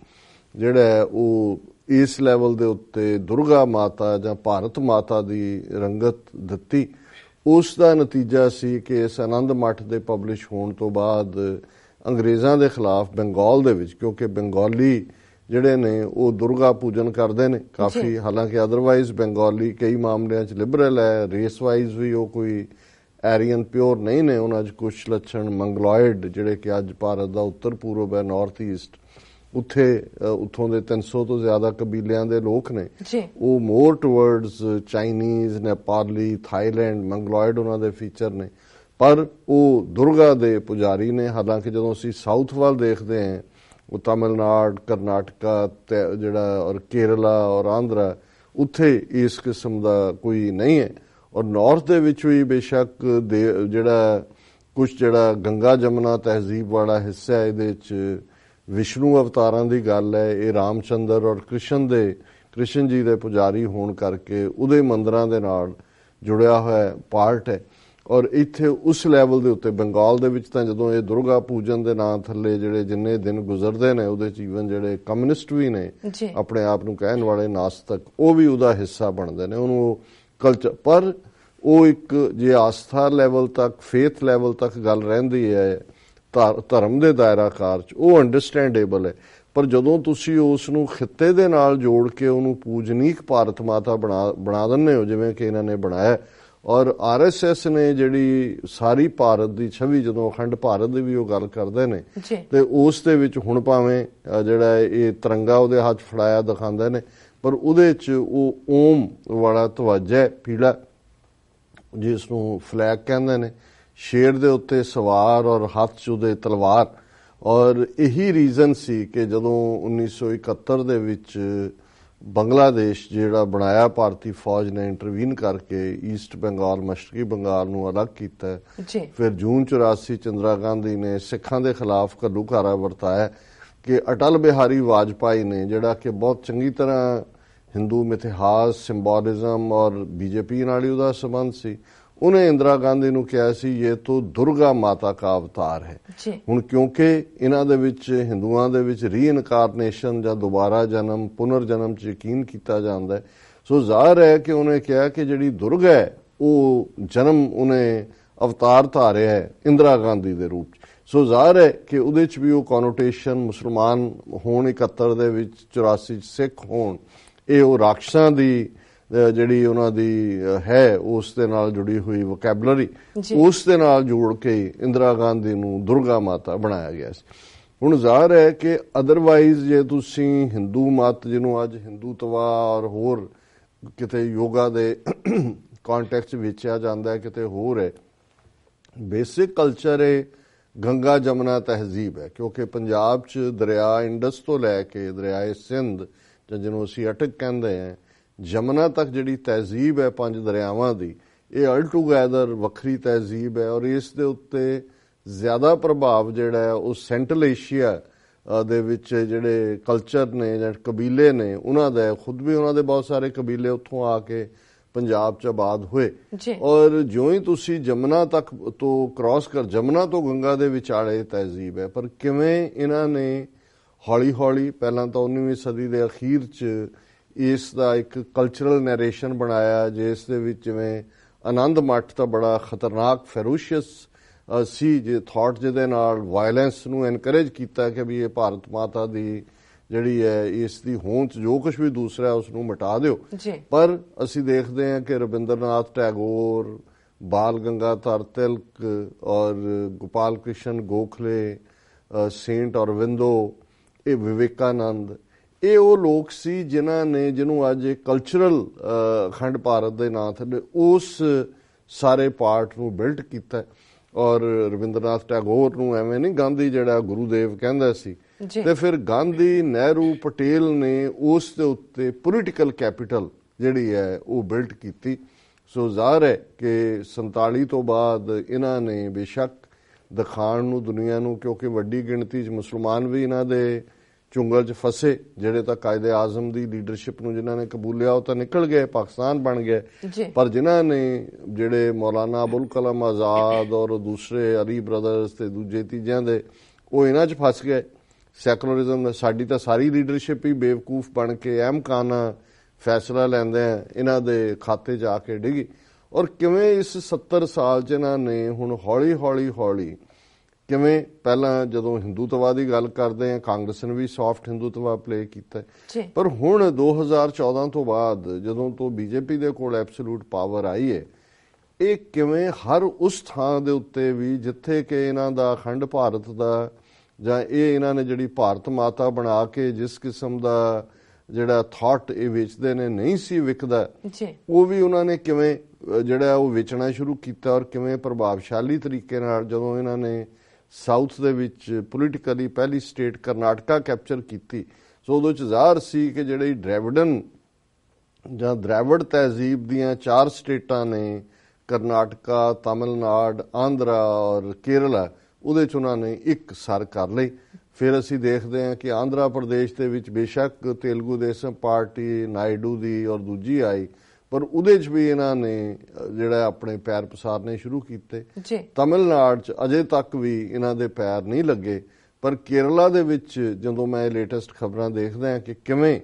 ਜਿਹੜਾ ਹੈ ਉਹ ਇਸ ਲੈਵਲ ਦੇ ਉੱਤੇ ਦੁਰਗਾ ਮਾਤਾ ਜਾਂ ਭਾਰਤ ਮਾਤਾ ਦੀ ਰੰਗਤ ਦਿੱਤੀ, ਉਸ ਦਾ ਨਤੀਜਾ ਸੀ ਕਿ ਇਸ ਆਨੰਦ ਮੱਠ ਦੇ ਪਬਲਿਸ਼ ਹੋਣ ਤੋਂ ਬਾਅਦ ਅੰਗਰੇਜ਼ਾਂ ਦੇ ਖਿਲਾਫ ਬੰਗਾਲ ਦੇ ਵਿੱਚ, ਕਿਉਂਕਿ ਬੰਗਾਲੀ ਜਿਹੜੇ ਨੇ ਉਹ ਦੁਰਗਾ ਪੂਜਨ ਕਰਦੇ ਨੇ ਕਾਫੀ, ਹਾਲਾਂਕਿ ਅਦਰਵਾਈਜ਼ ਬੰਗਾਲੀ ਕਈ ਮਾਮਲਿਆਂ 'ਚ ਲਿਬਰਲ ਹੈ, ਰੇਸ ਵਾਈਜ਼ ਵੀ ਉਹ ਕੋਈ ਐਰੀਅਨ ਪਿਓਰ ਨਹੀਂ ਨੇ, ਉਹਨਾਂ 'ਚ ਕੁਝ ਲੱਛਣ ਮੰਗਲੋਇਡ ਜਿਹੜੇ ਕਿ ਅੱਜ ਭਾਰਤ ਦਾ ਉੱਤਰ ਪੂਰਬ ਹੈ, ਨਾਰਥ ਈਸਟ, ਉੱਥੋਂ ਦੇ 300 ਤੋਂ ਜ਼ਿਆਦਾ ਕਬੀਲਿਆਂ ਦੇ ਲੋਕ ਨੇ, ਉਹ ਮੋਰ ਟੁਵਰਡਸ ਚਾਈਨੀਜ਼, ਨੇਪਾਲੀ, ਥਾਈਲੈਂਡ, ਮੰਗਲੋਇਡ ਉਹਨਾਂ ਦੇ ਫੀਚਰ ਨੇ, ਪਰ ਉਹ ਦੁਰਗਾ ਦੇ ਪੁਜਾਰੀ ਨੇ। ਹਾਲਾਂਕਿ ਜਦੋਂ ਅਸੀਂ ਸਾਊਥ ਵੱਲ ਦੇਖਦੇ ਹਾਂ, ਉਹ ਤਮਿਲਨਾਡੂ, ਕਰਨਾਟਕਾ ਜਿਹੜਾ ਔਰ ਕੇਰਲਾ ਔਰ ਆਂਧਰਾ, ਉੱਥੇ ਇਸ ਕਿਸਮ ਦਾ ਕੋਈ ਨਹੀਂ ਹੈ। ਔਰ ਨਾਰਥ ਦੇ ਵਿੱਚ ਵੀ ਬੇਸ਼ੱਕ ਜਿਹੜਾ ਕੁਝ ਜਿਹੜਾ ਗੰਗਾ ਜਮਨਾ ਤਹਿਜ਼ੀਬ ਵਾਲਾ ਹਿੱਸਾ ਹੈ, ਇਹਦੇ 'ਚ ਵਿਸ਼ਨੂੰ ਅਵਤਾਰਾਂ ਦੀ ਗੱਲ ਹੈ, ਇਹ ਰਾਮਚੰਦਰ ਔਰ ਕ੍ਰਿਸ਼ਨ ਜੀ ਦੇ ਪੁਜਾਰੀ ਹੋਣ ਕਰਕੇ ਉਹਦੇ ਮੰਦਰਾਂ ਦੇ ਨਾਲ ਜੁੜਿਆ ਹੋਇਆ ਪਾਰਟ ਹੈ। ਔਰ ਇੱਥੇ ਉਸ ਲੈਵਲ ਦੇ ਉੱਤੇ ਬੰਗਾਲ ਦੇ ਵਿੱਚ ਤਾਂ ਜਦੋਂ ਇਹ ਦੁਰਗਾ ਪੂਜਨ ਦੇ ਨਾਂ ਥੱਲੇ ਜਿਹੜੇ ਜਿੰਨੇ ਦਿਨ ਗੁਜ਼ਰਦੇ ਨੇ, ਉਹਦੇ 'ਚ ਈਵਨ ਜਿਹੜੇ ਕਮਿਊਨਿਸਟ ਵੀ ਨੇ, ਆਪਣੇ ਆਪ ਨੂੰ ਕਹਿਣ ਵਾਲੇ ਨਾਸਤਕ, ਉਹ ਵੀ ਉਹਦਾ ਹਿੱਸਾ ਬਣਦੇ ਨੇ, ਉਹਨੂੰ ਕਲਚਰ। ਪਰ ਉਹ ਇੱਕ ਜੇ ਆਸਥਾ ਲੈਵਲ ਤੱਕ, ਫੇਥ ਲੈਵਲ ਤੱਕ ਗੱਲ ਰਹਿੰਦੀ ਹੈ ਧਰਮ ਦੇ ਦਾਇਰਾਕਾਰ 'ਚ, ਉਹ ਅੰਡਰਸਟੈਂਡੇਬਲ ਹੈ। ਪਰ ਜਦੋਂ ਤੁਸੀਂ ਉਸ ਨੂੰ ਖਿੱਤੇ ਦੇ ਨਾਲ ਜੋੜ ਕੇ ਉਹਨੂੰ ਪੂਜਨੀਕ ਭਾਰਤ ਮਾਤਾ ਬਣਾ ਦਿੰਦੇ ਹੋ, ਜਿਵੇਂ ਕਿ ਇਹਨਾਂ ਨੇ ਬਣਾਇਆ, ਔਰ RSS ਨੇ ਜਿਹੜੀ ਸਾਰੀ ਭਾਰਤ ਦੀ ਛਵੀ, ਜਦੋਂ ਅਖੰਡ ਭਾਰਤ ਦੀ ਵੀ ਉਹ ਗੱਲ ਕਰਦੇ ਨੇ, ਤੇ ਉਸ ਦੇ ਵਿੱਚ ਹੁਣ ਭਾਵੇਂ ਜਿਹੜਾ ਇਹ ਤਿਰੰਗਾ ਉਹਦੇ ਹੱਥ ਫੜਾਇਆ ਦਿਖਾਉਂਦੇ ਨੇ, ਪਰ ਉਹਦੇ 'ਚ ਉਹ ਓਮ ਵਾਲਾ ਧਵਜ ਹੈ ਪੀਲਾ, ਜਿਸ ਨੂੰ ਫਲੈਗ ਕਹਿੰਦੇ ਨੇ, ਸ਼ੇਰ ਦੇ ਉੱਤੇ ਸਵਾਰ ਔਰ ਹੱਥ 'ਚ ਉਹਦੇ ਤਲਵਾਰ। ਔਰ ਇਹੀ ਰੀਜ਼ਨ ਸੀ ਕਿ ਜਦੋਂ 1971 ਦੇ ਵਿੱਚ ਬੰਗਲਾਦੇਸ਼ ਜਿਹੜਾ ਬਣਾਇਆ ਭਾਰਤੀ ਫੌਜ ਨੇ ਇੰਟਰਵੀਨ ਕਰਕੇ ਈਸਟ ਬੰਗਾਲ, ਮਸ਼ਰਕੀ ਬੰਗਾਲ ਨੂੰ ਅਲੱਗ ਕੀਤਾ, ਫਿਰ ਜੂਨ 84 ਚ ਇੰਦਰਾ ਗਾਂਧੀ ਨੇ ਸਿੱਖਾਂ ਦੇ ਖਿਲਾਫ ਘੱਲੂਘਾਰਾ ਵਰਤਾਇਆ, ਕਿ ਅਟਲ ਬਿਹਾਰੀ ਵਾਜਪਾਈ ਨੇ, ਜਿਹੜਾ ਕਿ ਬਹੁਤ ਚੰਗੀ ਤਰ੍ਹਾਂ ਹਿੰਦੂ ਮਿਥਿਹਾਸ, ਸਿੰਬੋਲਿਜ਼ਮ ਔਰ BJP ਨਾਲ ਹੀ ਉਹਦਾ ਸੰਬੰਧ ਸੀ, ਉਹਨੇ ਇੰਦਰਾ ਗਾਂਧੀ ਨੂੰ ਕਿਹਾ ਸੀ ਇਹ ਤੋਂ ਦੁਰਗਾ ਮਾਤਾ ਕਾ ਅਵਤਾਰ ਹੈ। ਹੁਣ ਕਿਉਂਕਿ ਇਹਨਾਂ ਦੇ ਵਿੱਚ, ਹਿੰਦੂਆਂ ਦੇ ਵਿੱਚ ਰੀਇਨਕਾਰਨੇਸ਼ਨ ਜਾਂ ਦੁਬਾਰਾ ਜਨਮ, ਪੁਨਰ ਜਨਮ 'ਚ ਯਕੀਨ ਕੀਤਾ ਜਾਂਦਾ ਹੈ, ਸੋ ਜ਼ਾਹਰ ਹੈ ਕਿ ਉਹਨੇ ਕਿਹਾ ਕਿ ਜਿਹੜੀ ਦੁਰਗਾ ਹੈ ਉਹ ਜਨਮ ਉਹਨੇ ਅਵਤਾਰ ਧਾਰਿਆ ਹੈ ਇੰਦਰਾ ਗਾਂਧੀ ਦੇ ਰੂਪ 'ਚ। ਸੋ ਜ਼ਾਹਰ ਹੈ ਕਿ ਉਹਦੇ 'ਚ ਵੀ ਉਹ ਕੋਨੋਟੇਸ਼ਨ, ਮੁਸਲਮਾਨ ਹੋਣ 71 ਦੇ ਵਿੱਚ, 84 'ਚ ਸਿੱਖ ਹੋਣ, ਇਹ ਉਹ ਰਾਖਸ਼ਾਂ ਦੀ ਜਿਹੜੀ ਉਹਨਾਂ ਦੀ ਹੈ ਉਸ ਦੇ ਨਾਲ ਜੁੜੀ ਹੋਈ ਵੋਕੈਬਲਰੀ, ਉਸ ਦੇ ਨਾਲ ਜੋੜ ਕੇ ਇੰਦਰਾ ਗਾਂਧੀ ਨੂੰ ਦੁਰਗਾ ਮਾਤਾ ਬਣਾਇਆ ਗਿਆ ਸੀ। ਹੁਣ ਜ਼ਾਹਰ ਹੈ ਕਿ ਅਦਰਵਾਈਜ਼ ਜੇ ਤੁਸੀਂ ਹਿੰਦੂ ਮਤ, ਜਿਹਨੂੰ ਅੱਜ ਹਿੰਦੂਤਵਾ ਔਰ ਹੋਰ ਕਿਤੇ ਯੋਗਾ ਦੇ ਕੰਟੈਕਸਟ ਵੇਚਿਆ ਜਾਂਦਾ ਹੈ, ਕਿਤੇ ਹੋਰ ਹੈ, ਬੇਸਿਕ ਕਲਚਰ ਹੈ ਗੰਗਾ ਜਮਨਾ ਤਹਿਜ਼ੀਬ ਹੈ। ਕਿਉਂਕਿ ਪੰਜਾਬ 'ਚ ਦਰਿਆ ਇੰਡਸ ਤੋਂ ਲੈ ਕੇ ਦਰਿਆਏ ਸਿੰਧ, ਜਾਂ ਜਿਹਨੂੰ ਅਸੀਂ ਅਟਕ ਕਹਿੰਦੇ ਹਾਂ, ਜਮਨਾ ਤੱਕ ਜਿਹੜੀ ਤਹਿਜ਼ੀਬ ਹੈ 5 ਦਰਿਆਵਾਂ ਦੀ, ਇਹ ਅਲ ਟੂਗੈਦਰ ਵੱਖਰੀ ਤਹਿਜ਼ੀਬ ਹੈ। ਔਰ ਇਸ ਦੇ ਉੱਤੇ ਜ਼ਿਆਦਾ ਪ੍ਰਭਾਵ ਜਿਹੜਾ ਹੈ ਉਹ ਸੈਂਟਰਲ ਏਸ਼ੀਆ ਦੇ ਵਿੱਚ ਜਿਹੜੇ ਕਲਚਰ ਨੇ ਜਾਂ ਕਬੀਲੇ ਨੇ ਉਹਨਾਂ ਦਾ, ਖੁਦ ਵੀ ਉਹਨਾਂ ਦੇ ਬਹੁਤ ਸਾਰੇ ਕਬੀਲੇ ਉੱਥੋਂ ਆ ਕੇ ਪੰਜਾਬ 'ਚ ਆਬਾਦ ਹੋਏ। ਔਰ ਜਿਉਂ ਹੀ ਤੁਸੀਂ ਜਮਨਾ ਤੱਕ ਤੋਂ ਕ੍ਰਾਸ ਕਰ, ਜਮਨਾ ਤੋਂ ਗੰਗਾ ਦੇ ਵਿਚਾਲੇ ਤਹਿਜ਼ੀਬ ਹੈ, ਪਰ ਕਿਵੇਂ ਇਹਨਾਂ ਨੇ ਹੌਲੀ ਹੌਲੀ, ਪਹਿਲਾਂ ਤਾਂ 19ਵੀਂ ਸਦੀ ਦੇ ਅਖੀਰ 'ਚ ਇਸ ਦਾ ਇੱਕ ਕਲਚਰਲ ਨੈਰੇਸ਼ਨ ਬਣਾਇਆ, ਜਿਸ ਦੇ ਵਿੱਚ ਜਿਵੇਂ ਆਨੰਦ ਮੱਠ ਤਾਂ ਬੜਾ ਖਤਰਨਾਕ, ਫੈਰੋਸ਼ੀਅਸ ਸੀ, ਜੇ ਥਾਟ ਜਿਹਦੇ ਨਾਲ ਵਾਇਲੈਂਸ ਨੂੰ ਐਨਕਰੇਜ ਕੀਤਾ ਕਿ ਵੀ ਇਹ ਭਾਰਤ ਮਾਤਾ ਦੀ ਜਿਹੜੀ ਹੈ ਇਸ ਦੀ ਹੋਂਦ ਜੋ ਕੁਝ ਵੀ ਦੂਸਰਾ ਉਸ ਨੂੰ ਮਿਟਾ ਦਿਓ। ਪਰ ਅਸੀਂ ਦੇਖਦੇ ਹਾਂ ਕਿ ਰਵਿੰਦਰਨਾਥ ਟੈਗੋਰ, ਬਾਲ ਗੰਗਾਧਰ ਤਿਲਕ ਔਰ ਗੋਪਾਲ ਕ੍ਰਿਸ਼ਨ ਗੋਖਲੇ, ਸੇਂਟ ਅਰਵਿੰਦੋ, ਇਹ ਵਿਵੇਕਾਨੰਦ, ਇਹ ਉਹ ਲੋਕ ਸੀ ਜਿਹਨੂੰ ਅੱਜ ਇਹ ਕਲਚਰਲ ਅਖੰਡ ਭਾਰਤ ਦੇ ਨਾਂ ਥੱਲੇ ਉਸ ਸਾਰੇ ਪਾਰਟ ਨੂੰ ਬਿਲਟ ਕੀਤਾ। ਔਰ ਰਵਿੰਦਰਨਾਥ ਟੈਗੋਰ ਨੂੰ ਐਵੇਂ ਨਹੀਂ ਗਾਂਧੀ ਜਿਹੜਾ ਗੁਰੂਦੇਵ ਕਹਿੰਦਾ ਸੀ, ਤੇ ਫਿਰ ਗਾਂਧੀ, ਨਹਿਰੂ, ਪਟੇਲ ਨੇ ਉਸ ਦੇ ਉੱਤੇ ਪੋਲੀਟੀਕਲ ਕੈਪੀਟਲ ਜਿਹੜੀ ਹੈ ਉਹ ਬਿਲਟ ਕੀਤੀ। ਸੋ ਜ਼ਾਹਰ ਹੈ ਕਿ 47 ਤੋਂ ਬਾਅਦ ਇਹਨਾਂ ਨੇ ਬੇਸ਼ੱਕ ਦਿਖਾਉਣ ਨੂੰ ਦੁਨੀਆ ਨੂੰ, ਕਿਉਂਕਿ ਵੱਡੀ ਗਿਣਤੀ 'ਚ ਮੁਸਲਮਾਨ ਵੀ ਇਹਨਾਂ ਦੇ ਚੁੰਗਲ 'ਚ ਫਸੇ। ਜਿਹੜੇ ਤਾਂ ਕਾਇਦੇ ਆਜ਼ਮ ਦੀ ਲੀਡਰਸ਼ਿਪ ਨੂੰ ਜਿਨ੍ਹਾਂ ਨੇ ਕਬੂਲਿਆ ਉਹ ਤਾਂ ਨਿਕਲ ਗਏ, ਪਾਕਿਸਤਾਨ ਬਣ ਗਏ, ਪਰ ਜਿਨ੍ਹਾਂ ਨੇ ਜਿਹੜੇ ਮੌਲਾਨਾ ਅਬੁਲ ਕਲਾਮ ਆਜ਼ਾਦ ਔਰ ਦੂਸਰੇ ਅਲੀ ਬ੍ਰਦਰਸ ਤੇ ਦੂਜੇ ਤੀਜਿਆਂ ਦੇ, ਉਹ ਇਹਨਾਂ 'ਚ ਫਸ ਗਏ। ਸੈਕੂਲਰਿਜ਼ਮ ਸਾਡੀ ਤਾਂ ਸਾਰੀ ਲੀਡਰਸ਼ਿਪ ਹੀ ਬੇਵਕੂਫ ਬਣ ਕੇ ਅਹਿਮਕਾਨਾ ਫੈਸਲਾ ਲੈਂਦੇ ਆ ਇਹਨਾਂ ਦੇ ਖਾਤੇ 'ਚ ਆ ਕੇ ਡਿੱਗੀ। ਔਰ ਕਿਵੇਂ ਇਸ 70 ਸਾਲ 'ਚ ਇਹਨਾਂ ਨੇ ਹੁਣ ਹੌਲੀ ਹੌਲੀ ਕਿਵੇਂ, ਪਹਿਲਾਂ ਜਦੋਂ ਹਿੰਦੂਤਵਾ ਦੀ ਗੱਲ ਕਰਦੇ ਆ ਕਾਂਗਰਸ ਨੇ ਵੀ ਸੌਫਟ ਹਿੰਦੂਤਵਾ ਪਲੇ ਕੀਤਾ, ਪਰ ਹੁਣ 2014 ਤੋਂ ਬਾਅਦ ਜਦੋਂ ਤੋਂ ਬੀਜੇਪੀ ਦੇ ਕੋਲ ਐਬਸੋਲੂਟ ਪਾਵਰ ਆਈ ਹੈ, ਇਹ ਕਿਵੇਂ ਹਰ ਉਸ ਥਾਂ ਦੇ ਉੱਤੇ ਵੀ ਜਿੱਥੇ ਕਿ ਇਹਨਾਂ ਦਾ ਅਖੰਡ ਭਾਰਤ ਦਾ ਜਾਂ ਇਹ ਇਹਨਾਂ ਨੇ ਜਿਹੜੀ ਭਾਰਤ ਮਾਤਾ ਬਣਾ ਕੇ ਜਿਸ ਕਿਸਮ ਦਾ ਜਿਹੜਾ ਥਾਟ ਇਹ ਵੇਚਦੇ ਨੇ ਨਹੀਂ ਸੀ ਵਿਕਦਾ, ਉਹ ਵੀ ਉਹਨਾਂ ਨੇ ਕਿਵੇਂ ਜਿਹੜਾ ਉਹ ਵੇਚਣਾ ਸ਼ੁਰੂ ਕੀਤਾ। ਔਰ ਕਿਵੇਂ ਪ੍ਰਭਾਵਸ਼ਾਲੀ ਤਰੀਕੇ ਨਾਲ ਜਦੋਂ ਇਹਨਾਂ ਨੇ ਸਾਊਥ ਦੇ ਵਿੱਚ ਪੋਲੀਟੀਕਲੀ ਪਹਿਲੀ ਸਟੇਟ ਕਰਨਾਟਕਾ ਕੈਪਚਰ ਕੀਤੀ, ਸੋ ਉਹਦੇ 'ਚ ਜ਼ਾਹਰ ਸੀ ਕਿ ਜਿਹੜੀ ਡ੍ਰੈਵਿਡਨ ਜਾਂ ਦ੍ਰੈਵਿੜ ਤਹਿਜ਼ੀਬ ਦੀਆਂ 4 ਸਟੇਟਾਂ ਨੇ, ਕਰਨਾਟਕਾ, ਤਮਿਲਨਾਡੂ, ਆਂਧਰਾ ਔਰ ਕੇਰਲਾ, ਉਹਦੇ 'ਚ ਉਹਨਾਂ ਨੇ ਇੱਕ ਸਰ ਕਰ ਲਈ। ਫਿਰ ਅਸੀਂ ਦੇਖਦੇ ਹਾਂ ਕਿ ਆਂਧਰਾ ਪ੍ਰਦੇਸ਼ ਦੇ ਵਿੱਚ ਬੇਸ਼ੱਕ ਤੇਲਗੂ ਦੇਸ਼ਮ ਪਾਰਟੀ ਨਾਇਡੂ ਦੀ ਔਰ ਦੂਜੀ ਆਈ, ਪਰ ਉਹਦੇ 'ਚ ਵੀ ਇਹਨਾਂ ਨੇ ਜਿਹੜਾ ਆਪਣੇ ਪੈਰ ਪਸਾਰਨੇ ਸ਼ੁਰੂ ਕੀਤੇ। ਤਮਿਲਨਾਡੂ 'ਚ ਅਜੇ ਤੱਕ ਵੀ ਇਹਨਾਂ ਦੇ ਪੈਰ ਨਹੀਂ ਲੱਗੇ, ਪਰ ਕੇਰਲਾ ਦੇ ਵਿੱਚ ਜਦੋਂ ਮੈਂ ਲੇਟੈਸਟ ਖਬਰਾਂ ਦੇਖਦਾ ਹਾਂ ਕਿ ਕਿਵੇਂ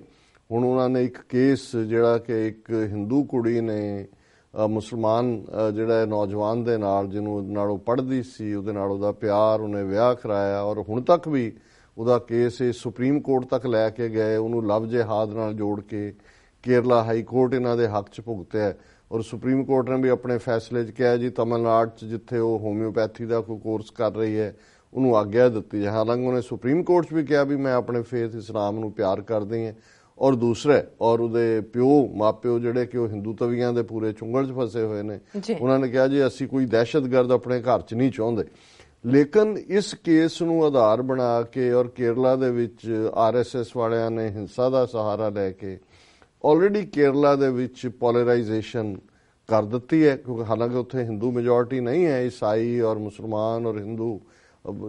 ਹੁਣ ਉਹਨਾਂ ਨੇ ਇੱਕ ਕੇਸ ਜਿਹੜਾ ਕਿ ਇੱਕ ਹਿੰਦੂ ਕੁੜੀ ਨੇ ਮੁਸਲਮਾਨ ਜਿਹੜਾ ਨੌਜਵਾਨ ਦੇ ਨਾਲ ਜਿਹਨੂੰ ਨਾਲ ਉਹ ਪੜ੍ਹਦੀ ਸੀ ਉਹਦੇ ਨਾਲ ਉਹਦਾ ਪਿਆਰ, ਉਹਨੇ ਵਿਆਹ ਕਰਾਇਆ ਔਰ ਹੁਣ ਤੱਕ ਵੀ ਉਹਦਾ ਕੇਸ ਇਹ ਸੁਪਰੀਮ ਕੋਰਟ ਤੱਕ ਲੈ ਕੇ ਗਏ, ਉਹਨੂੰ ਲਵ ਜਿਹਾਦ ਨਾਲ ਜੋੜ ਕੇ ਕੇਰਲਾ ਹਾਈ ਕੋਰਟ ਇਹਨਾਂ ਦੇ ਹੱਕ 'ਚ ਭੁਗਤਿਆ। ਔਰ ਸੁਪਰੀਮ ਕੋਰਟ ਨੇ ਵੀ ਆਪਣੇ ਫੈਸਲੇ 'ਚ ਕਿਹਾ ਜੀ ਤਮਿਲਨਾਡੂ 'ਚ ਜਿੱਥੇ ਉਹ ਹੋਮਿਓਪੈਥੀ ਦਾ ਕੋਈ ਕੋਰਸ ਕਰ ਰਹੀ ਹੈ ਉਹਨੂੰ ਆਗਿਆ ਦਿੱਤੀ ਹੈ। ਹਾਲਾਂਕਿ ਉਹਨੇ ਸੁਪਰੀਮ ਕੋਰਟ 'ਚ ਵੀ ਕਿਹਾ ਵੀ ਮੈਂ ਆਪਣੇ ਫੇਥ ਇਸਲਾਮ ਨੂੰ ਪਿਆਰ ਕਰਦੀ ਹਾਂ। ਔਰ ਦੂਸਰੇ ਔਰ ਉਹਦੇ ਮਾਪਿਓ ਜਿਹੜੇ ਕਿ ਉਹ ਹਿੰਦੂ ਤਵੀਆਂ ਦੇ ਪੂਰੇ ਚੁੰਗਲ 'ਚ ਫਸੇ ਹੋਏ ਨੇ, ਉਹਨਾਂ ਨੇ ਕਿਹਾ ਜੀ ਅਸੀਂ ਕੋਈ ਦਹਿਸ਼ਤਗਰਦ ਆਪਣੇ ਘਰ 'ਚ ਨਹੀਂ ਚਾਹੁੰਦੇ। ਲੇਕਿਨ ਇਸ ਕੇਸ ਨੂੰ ਆਧਾਰ ਬਣਾ ਕੇ ਔਰ ਕੇਰਲਾ ਦੇ ਵਿੱਚ RSS ਵਾਲਿਆਂ ਨੇ ਹਿੰਸਾ ਦਾ ਸਹਾਰਾ ਲੈ ਕੇ ਆਲਰੇਡੀ ਕੇਰਲਾ ਦੇ ਵਿੱਚ ਪੋਲਰਾਈਜੇਸ਼ਨ ਕਰ ਦਿੱਤੀ ਹੈ, ਕਿਉਂਕਿ ਹਾਲਾਂਕਿ ਉੱਥੇ ਹਿੰਦੂ ਮੈਜੋਰਿਟੀ ਨਹੀਂ ਹੈ, ਈਸਾਈ ਔਰ ਮੁਸਲਮਾਨ ਔਰ ਹਿੰਦੂ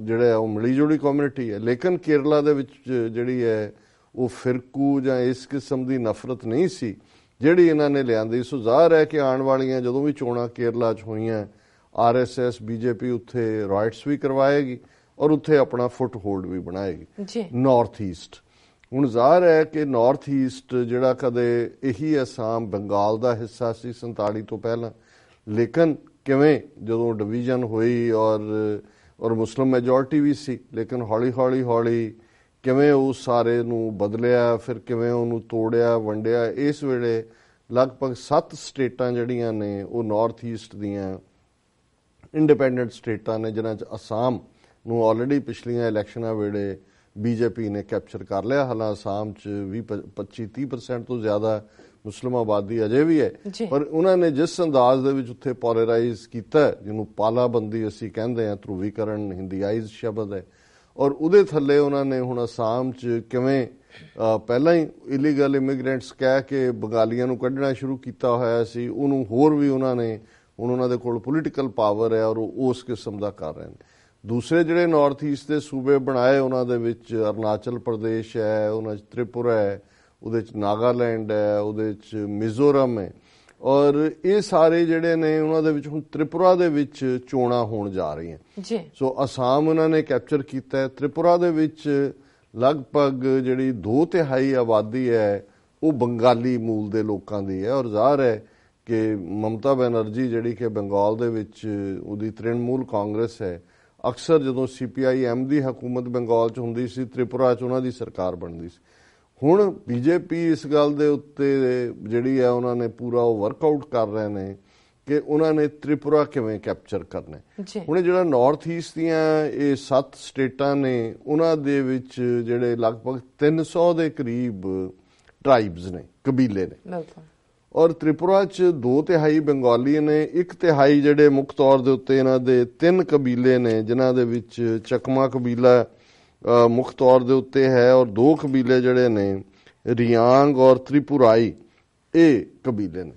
ਜਿਹੜੇ ਉਹ ਮਿਲੀ ਜੁਲੀ ਕਮਿਊਨਿਟੀ ਹੈ। ਲੇਕਿਨ ਕੇਰਲਾ ਦੇ ਵਿੱਚ ਜਿਹੜੀ ਹੈ ਉਹ ਫਿਰਕੂ ਜਾਂ ਇਸ ਕਿਸਮ ਦੀ ਨਫ਼ਰਤ ਨਹੀਂ ਸੀ ਜਿਹੜੀ ਇਹਨਾਂ ਨੇ ਲਿਆਂਦੀ। ਸੋ ਜ਼ਾਹਰ ਹੈ ਕਿ ਆਉਣ ਵਾਲੀਆਂ ਜਦੋਂ ਵੀ ਚੋਣਾਂ ਕੇਰਲਾ 'ਚ ਹੋਈਆਂ RSS BJP ਉੱਥੇ ਰਾਈਟਸ ਵੀ ਕਰਵਾਏਗੀ ਔਰ ਉੱਥੇ ਆਪਣਾ ਫੁੱਟ ਹੋਲਡ ਵੀ ਬਣਾਏਗੀ। ਨਾਰਥ ਈਸਟ ਹੁਣ ਜ਼ਾਹਰ ਹੈ ਕਿ ਨਾਰਥ ਈਸਟ ਜਿਹੜਾ ਕਦੇ ਇਹੀ ਅਸਾਮ ਬੰਗਾਲ ਦਾ ਹਿੱਸਾ ਸੀ 47 ਤੋਂ ਪਹਿਲਾਂ, ਲੇਕਿਨ ਕਿਵੇਂ ਜਦੋਂ ਡਿਵੀਜ਼ਨ ਹੋਈ ਔਰ ਮੁਸਲਿਮ ਮੈਜੋਰਿਟੀ ਵੀ ਸੀ, ਲੇਕਿਨ ਹੌਲੀ ਕਿਵੇਂ ਉਸ ਸਾਰੇ ਨੂੰ ਬਦਲਿਆ, ਫਿਰ ਕਿਵੇਂ ਉਹਨੂੰ ਤੋੜਿਆ ਵੰਡਿਆ। ਇਸ ਵੇਲੇ ਲਗਭਗ 7 ਸਟੇਟਾਂ ਜਿਹੜੀਆਂ ਨੇ ਉਹ ਨਾਰਥ ਈਸਟ ਦੀਆਂ ਇੰਡੀਪੈਂਡੈਂਟ ਸਟੇਟਾਂ ਨੇ, ਜਿਨ੍ਹਾਂ 'ਚ ਅਸਾਮ ਨੂੰ ਆਲਰੇਡੀ ਪਿਛਲੀਆਂ ਇਲੈਕਸ਼ਨਾਂ ਵੇਲੇ BJP ਨੇ ਕੈਪਚਰ ਕਰ ਲਿਆ। ਹਾਲਾਂ ਅਸਾਮ 'ਚ 25-30% ਤੋਂ ਜ਼ਿਆਦਾ ਮੁਸਲਿਮ ਆਬਾਦੀ ਅਜੇ ਵੀ ਹੈ, ਪਰ ਉਹਨਾਂ ਨੇ ਜਿਸ ਅੰਦਾਜ਼ ਦੇ ਵਿੱਚ ਉੱਥੇ ਪੋਲਰਾਈਜ਼ ਕੀਤਾ, ਜਿਹਨੂੰ ਪਾਲਾਬੰਦੀ ਅਸੀਂ ਕਹਿੰਦੇ ਹਾਂ, ਧਰੂਵੀਕਰਨ ਹਿੰਦੀਆਈਜ਼ ਸ਼ਬਦ ਹੈ, ਔਰ ਉਹਦੇ ਥੱਲੇ ਉਹਨਾਂ ਨੇ ਹੁਣ ਅਸਾਮ 'ਚ ਕਿਵੇਂ ਪਹਿਲਾਂ ਹੀ ਇਲੀਗਲ ਇਮੀਗ੍ਰੈਂਟਸ ਕਹਿ ਕੇ ਬੰਗਾਲੀਆਂ ਨੂੰ ਕੱਢਣਾ ਸ਼ੁਰੂ ਕੀਤਾ ਹੋਇਆ ਸੀ, ਉਹਨੂੰ ਹੋਰ ਵੀ ਉਹਨਾਂ ਨੇ ਹੁਣ ਉਹਨਾਂ ਦੇ ਕੋਲ ਪੋਲੀਟੀਕਲ ਪਾਵਰ ਹੈ ਔਰ ਉਹ ਉਸ ਕਿਸਮ ਦਾ ਕਰ ਰਹੇ ਨੇ। ਦੂਸਰੇ ਜਿਹੜੇ ਨਾਰਥ ਈਸਟ ਦੇ ਸੂਬੇ ਬਣਾਏ ਉਹਨਾਂ ਦੇ ਵਿੱਚ ਅਰੁਣਾਚਲ ਪ੍ਰਦੇਸ਼ ਹੈ, ਉਹਨਾਂ 'ਚ ਤ੍ਰਿਪੁਰਾ ਹੈ, ਉਹਦੇ 'ਚ ਨਾਗਾਲੈਂਡ ਹੈ, ਉਹਦੇ 'ਚ ਮਿਜ਼ੋਰਮ ਹੈ, ਔਰ ਇਹ ਸਾਰੇ ਜਿਹੜੇ ਨੇ ਉਹਨਾਂ ਦੇ ਵਿੱਚ ਹੁਣ ਤ੍ਰਿਪੁਰਾ ਦੇ ਵਿੱਚ ਚੋਣਾਂ ਹੋਣ ਜਾ ਰਹੀਆਂ। ਸੋ ਅਸਾਮ ਉਹਨਾਂ ਨੇ ਕੈਪਚਰ ਕੀਤਾ। ਤ੍ਰਿਪੁਰਾ ਦੇ ਵਿੱਚ ਲਗਭਗ ਜਿਹੜੀ 2/3 ਆਬਾਦੀ ਹੈ ਉਹ ਬੰਗਾਲੀ ਮੂਲ ਦੇ ਲੋਕਾਂ ਦੀ ਹੈ, ਔਰ ਜ਼ਾਹਰ ਹੈ ਕਿ ਮਮਤਾ ਬੈਨਰਜੀ ਜਿਹੜੀ ਕਿ ਬੰਗਾਲ ਦੇ ਵਿੱਚ ਉਹਦੀ ਤ੍ਰਿਣਮੂਲ ਕਾਂਗਰਸ ਹੈ, ਅਕਸਰ ਜਦੋਂ CPIM ਦੀ ਹਕੂਮਤ ਬੰਗਾਲ 'ਚ ਹੁੰਦੀ ਸੀ, ਤ੍ਰਿਪੁਰਾ 'ਚ ਉਹਨਾਂ ਦੀ ਸਰਕਾਰ ਬਣਦੀ ਸੀ। ਹੁਣ BJP ਇਸ ਗੱਲ ਦੇ ਉੱਤੇ ਜਿਹੜੀ ਹੈ ਉਹਨਾਂ ਨੇ ਪੂਰਾ ਉਹ ਵਰਕਆਊਟ ਕਰ ਰਹੇ ਨੇ ਕਿ ਉਹਨਾਂ ਨੇ ਤ੍ਰਿਪੁਰਾ ਕਿਵੇਂ ਕੈਪਚਰ ਕਰਨਾ। ਹੁਣ ਜਿਹੜਾ ਨਾਰਥ ਈਸਟ ਦੀਆਂ ਇਹ 7 ਸਟੇਟਾਂ ਨੇ ਉਹਨਾਂ ਦੇ ਵਿੱਚ ਜਿਹੜੇ ਲਗਭਗ 300 ਦੇ ਕਰੀਬ ਟ੍ਰਾਈਬਸ ਨੇ, ਕਬੀਲੇ ਨੇ, ਔਰ ਤ੍ਰਿਪੁਰਾ 'ਚ 2/3 ਬੰਗਾਲੀ ਨੇ, 1/3 ਜਿਹੜੇ ਮੁੱਖ ਤੌਰ ਦੇ ਉੱਤੇ ਇਹਨਾਂ ਦੇ 3 ਕਬੀਲੇ ਨੇ, ਜਿਨ੍ਹਾਂ ਦੇ ਵਿੱਚ ਚੱਕਮਾ ਕਬੀਲਾ ਮੁੱਖ ਤੌਰ ਦੇ ਉੱਤੇ ਹੈ, ਔਰ 2 ਕਬੀਲੇ ਜਿਹੜੇ ਨੇ ਰਿਆਂਗ ਔਰ ਤ੍ਰਿਪੁਰਾਈ, ਇਹ ਕਬੀਲੇ ਨੇ।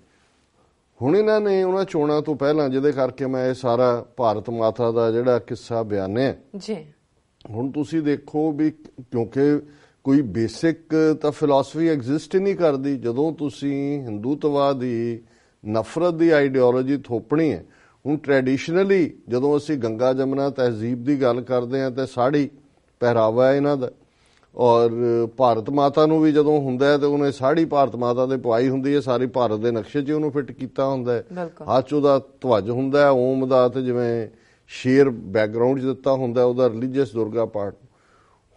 ਹੁਣ ਇਹਨਾਂ ਨੇ ਉਹਨਾਂ ਚੋਣਾਂ ਤੋਂ ਪਹਿਲਾਂ, ਜਿਹਦੇ ਕਰਕੇ ਮੈਂ ਇਹ ਸਾਰਾ ਭਾਰਤ ਮਾਤਾ ਦਾ ਜਿਹੜਾ ਕਿੱਸਾ ਬਿਆਨਿਆ ਜੀ, ਹੁਣ ਤੁਸੀਂ ਦੇਖੋ ਵੀ ਕਿਉਂਕਿ ਕੋਈ ਬੇਸਿਕ ਤਾਂ ਫਿਲਾਸਫੀ ਐਗਜ਼ਿਸਟ ਹੀ ਨਹੀਂ ਕਰਦੀ। ਜਦੋਂ ਤੁਸੀਂ ਹਿੰਦੂਤਵਾ ਦੀ ਨਫ਼ਰਤ ਦੀ ਆਈਡੀਓਲੋਜੀ ਥੋਪਣੀ ਹੈ, ਹੁਣ ਟ੍ਰੈਡੀਸ਼ਨਲੀ ਜਦੋਂ ਅਸੀਂ ਗੰਗਾ ਜਮਨਾ ਤਹਿਜ਼ੀਬ ਦੀ ਗੱਲ ਕਰਦੇ ਹਾਂ ਤਾਂ ਸਾੜੀ ਪਹਿਰਾਵਾ ਹੈ ਇਹਨਾਂ ਦਾ, ਔਰ ਭਾਰਤ ਮਾਤਾ ਨੂੰ ਵੀ ਜਦੋਂ ਹੁੰਦਾ ਹੈ ਤੇ ਉਹਨੇ ਸਾੜੀ ਭਾਰਤ ਮਾਤਾ ਦੇ ਪਵਾਈ ਹੁੰਦੀ ਹੈ, ਸਾਰੀ ਭਾਰਤ ਦੇ ਨਕਸ਼ੇ 'ਚ ਉਹਨੂੰ ਫਿੱਟ ਕੀਤਾ ਹੁੰਦਾ ਹੈ। ਹੱਥ 'ਚ ਉਹਦਾ ਧਵਜ ਹੁੰਦਾ ਹੈ ਓਮ ਦਾ, ਤੇ ਜਿਵੇਂ ਸ਼ੇਰ ਬੈਕਗਰਾਊਂਡ 'ਚ ਦਿੱਤਾ ਹੁੰਦਾ ਉਹਦਾ ਰਿਲੀਜੀਅਸ ਦੁਰਗਾ ਪਾਠ।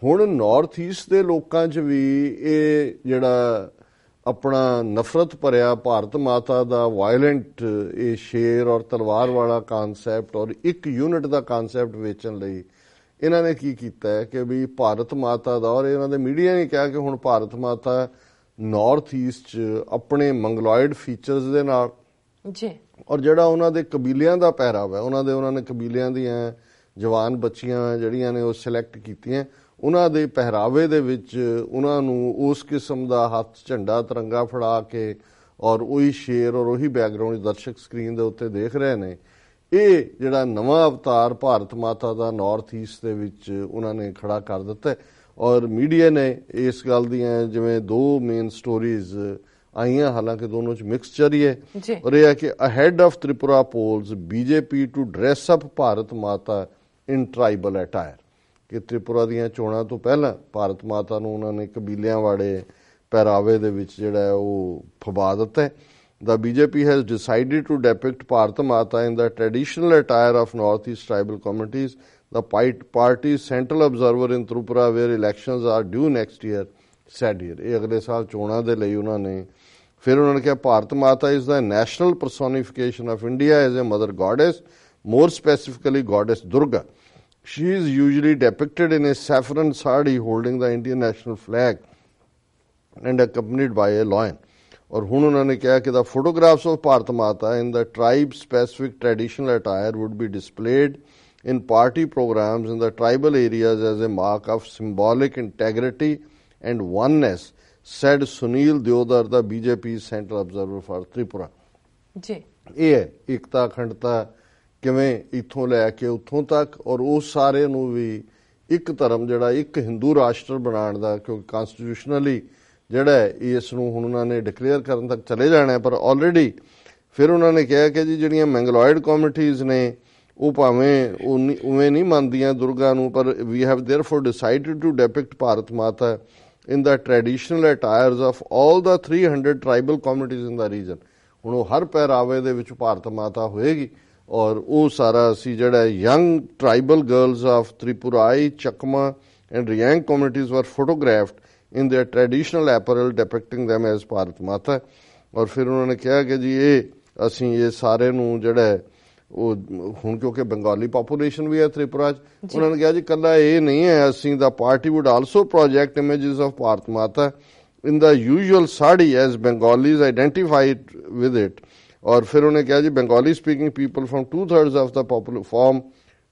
ਹੁਣ ਨਾਰਥ ਈਸਟ ਦੇ ਲੋਕਾਂ 'ਚ ਵੀ ਇਹ ਜਿਹੜਾ ਆਪਣਾ ਨਫ਼ਰਤ ਭਰਿਆ ਭਾਰਤ ਮਾਤਾ ਦਾ ਵਾਇਲੈਂਟ ਇਹ ਸ਼ੇਰ ਔਰ ਤਲਵਾਰ ਵਾਲਾ ਕਾਨਸੈਪਟ ਔਰ ਇੱਕ ਯੂਨਿਟ ਦਾ ਕਾਨਸੈਪਟ ਵੇਚਣ ਲਈ ਇਹਨਾਂ ਨੇ ਕੀ ਕੀਤਾ ਹੈ ਕਿ ਵੀ ਭਾਰਤ ਮਾਤਾ ਦਾ, ਔਰ ਇਹਨਾਂ ਦੇ ਮੀਡੀਆ ਨੇ ਕਿਹਾ ਕਿ ਹੁਣ ਭਾਰਤ ਮਾਤਾ ਨਾਰਥ ਈਸਟ 'ਚ ਆਪਣੇ ਮੰਗਲੋਇਡ ਫੀਚਰਸ ਦੇ ਨਾਲ ਜੀ, ਔਰ ਜਿਹੜਾ ਉਹਨਾਂ ਦੇ ਕਬੀਲਿਆਂ ਦਾ ਪਹਿਰਾਵਾ ਹੈ, ਉਹਨਾਂ ਨੇ ਕਬੀਲਿਆਂ ਦੀਆਂ ਜਵਾਨ ਬੱਚੀਆਂ ਜਿਹੜੀਆਂ ਨੇ ਉਹ ਸਿਲੈਕਟ ਕੀਤੀਆਂ, ਉਹਨਾਂ ਦੇ ਪਹਿਰਾਵੇ ਦੇ ਵਿੱਚ ਉਹਨਾਂ ਨੂੰ ਉਸ ਕਿਸਮ ਦਾ ਹੱਥ ਝੰਡਾ ਤਿਰੰਗਾ ਫੜਾ ਕੇ ਔਰ ਉਹੀ ਸ਼ੇਰ ਔਰ ਉਹੀ ਬੈਕਗਰਾਊਂਡ ਦਰਸ਼ਕ ਸਕਰੀਨ ਦੇ ਉੱਤੇ ਦੇਖ ਰਹੇ ਨੇ। ਇਹ ਜਿਹੜਾ ਨਵਾਂ ਅਵਤਾਰ ਭਾਰਤ ਮਾਤਾ ਦਾ ਨਾਰਥ ਈਸਟ ਦੇ ਵਿੱਚ ਉਹਨਾਂ ਨੇ ਖੜਾ ਕਰ ਦਿੱਤਾ ਔਰ ਮੀਡੀਆ ਨੇ ਇਸ ਗੱਲ ਦੀਆਂ ਜਿਵੇਂ ਦੋ ਮੇਨ ਸਟੋਰੀਜ਼ ਆਈਆਂ, ਹਾਲਾਂਕਿ ਦੋਨੋਂ 'ਚ ਮਿਕਸਚਰ ਹੀ ਹੈ, ਔਰ ਇਹ ਹੈ ਕਿ ahead of Tripura polls BJP to dress up Bharat Mata in tribal attire, ਕਿ ਤ੍ਰਿਪੁਰਾ ਦੀਆਂ ਚੋਣਾਂ ਤੋਂ ਪਹਿਲਾਂ ਭਾਰਤ ਮਾਤਾ ਨੂੰ ਉਹਨਾਂ ਨੇ ਕਬੀਲਿਆਂ ਵਾਲੇ ਪਹਿਰਾਵੇ ਦੇ ਵਿੱਚ ਜਿਹੜਾ ਉਹ ਫਬਾ ਦਿੱਤਾ ਹੈ। The BJP has decided to depict Bharat Mata in the traditional attire of Northeast tribal communities. The party's central observer in Tripura, where elections are due next year, said here. ਇਹ ਅਗਲੇ ਸਾਲ ਚੋਣਾਂ ਦੇ ਲਈ ਉਹਨਾਂ ਨੇ ਫਿਰ ਉਹਨਾਂ ਨੇ ਕਿਹਾ ਭਾਰਤ ਮਾਤਾ is the national personification of India as a mother goddess, more specifically goddess Durga. She is usually depicted in a saffron sari holding the Indian national flag and accompanied by a lion. ਔਰ ਹੁਣ ਉਹਨਾਂ ਨੇ ਕਿਹਾ ਕਿ the photographs of Bharat Mata in the tribe specific traditional attire would be displayed in party programs in the tribal areas as a mark of symbolic integrity and oneness, said Sunil Deodar, the BJP's central observer for Tripura. ਜੀ, ਇਹ ਹੈ ਏਕਤਾ ਅਖੰਡਤਾ ਕਿਵੇਂ ਇੱਥੋਂ ਲੈ ਕੇ ਉੱਥੋਂ ਤੱਕ, ਔਰ ਉਸ ਸਾਰੇ ਨੂੰ ਵੀ ਇੱਕ ਧਰਮ ਜਿਹੜਾ ਇੱਕ ਹਿੰਦੂ ਰਾਸ਼ਟਰ ਬਣਾਉਣ ਦਾ, ਕਿਉਂਕਿ ਕਨਸਟੀਟਿਊਸ਼ਨਲੀ ਜਿਹੜਾ ਇਸ ਨੂੰ ਹੁਣ ਉਹਨਾਂ ਨੇ ਡਿਕਲੇਅਰ ਕਰਨ ਤੱਕ ਚਲੇ ਜਾਣਾ, ਪਰ ਆਲਰੇਡੀ ਫਿਰ ਉਹਨਾਂ ਨੇ ਕਿਹਾ ਕਿ ਜੀ ਜਿਹੜੀਆਂ ਮੈਂਗਲੋਇਡ ਕਮਿਊਨਿਟੀਜ਼ ਨੇ ਉਹ ਭਾਵੇਂ ਉਵੇਂ ਨਹੀਂ ਮੰਨਦੀਆਂ ਦੁਰਗਾ ਨੂੰ, ਪਰ we have therefore decided to depict Bharat Mata in the traditional attires of all the 300 tribal communities in the region. ਹੁਣ ਉਹ ਹਰ ਪਹਿਰਾਵੇ ਦੇ ਵਿੱਚ ਭਾਰਤ ਮਾਤਾ ਹੋਏਗੀ, ਔਰ ਉਹ ਸਾਰਾ ਅਸੀਂ ਜਿਹੜਾ ਯੰਗ ਟ੍ਰਾਈਬਲ ਗਰਲਸ ਆਫ ਤ੍ਰਿਪੁਰਾਈ, Chakma and Riang communities were photographed in their traditional apparel depicting them as Bharat ਮਾਤਾ। ਔਰ ਫਿਰ ਉਹਨਾਂ ਨੇ ਕਿਹਾ ਕਿ ਜੀ ਇਹ ਅਸੀਂ ਇਹ ਸਾਰੇ ਨੂੰ ਜਿਹੜਾ ਉਹ ਹੁਣ ਕਿਉਂਕਿ ਬੰਗਾਲੀ ਪਾਪੂਲੇਸ਼ਨ ਵੀ ਹੈ ਤ੍ਰਿਪੁਰਾ 'ਚ, ਉਹਨਾਂ ਨੇ ਕਿਹਾ ਜੀ ਇਕੱਲਾ ਇਹ ਨਹੀਂ ਹੈ, ਅਸੀਂ the party would also project images of Bharat Mata in the usual sari as Bengalis identified with it। ਔਰ ਫਿਰ ਉਹਨੇ ਕਿਹਾ ਜੀ Bengali speaking people from 2/3 of the form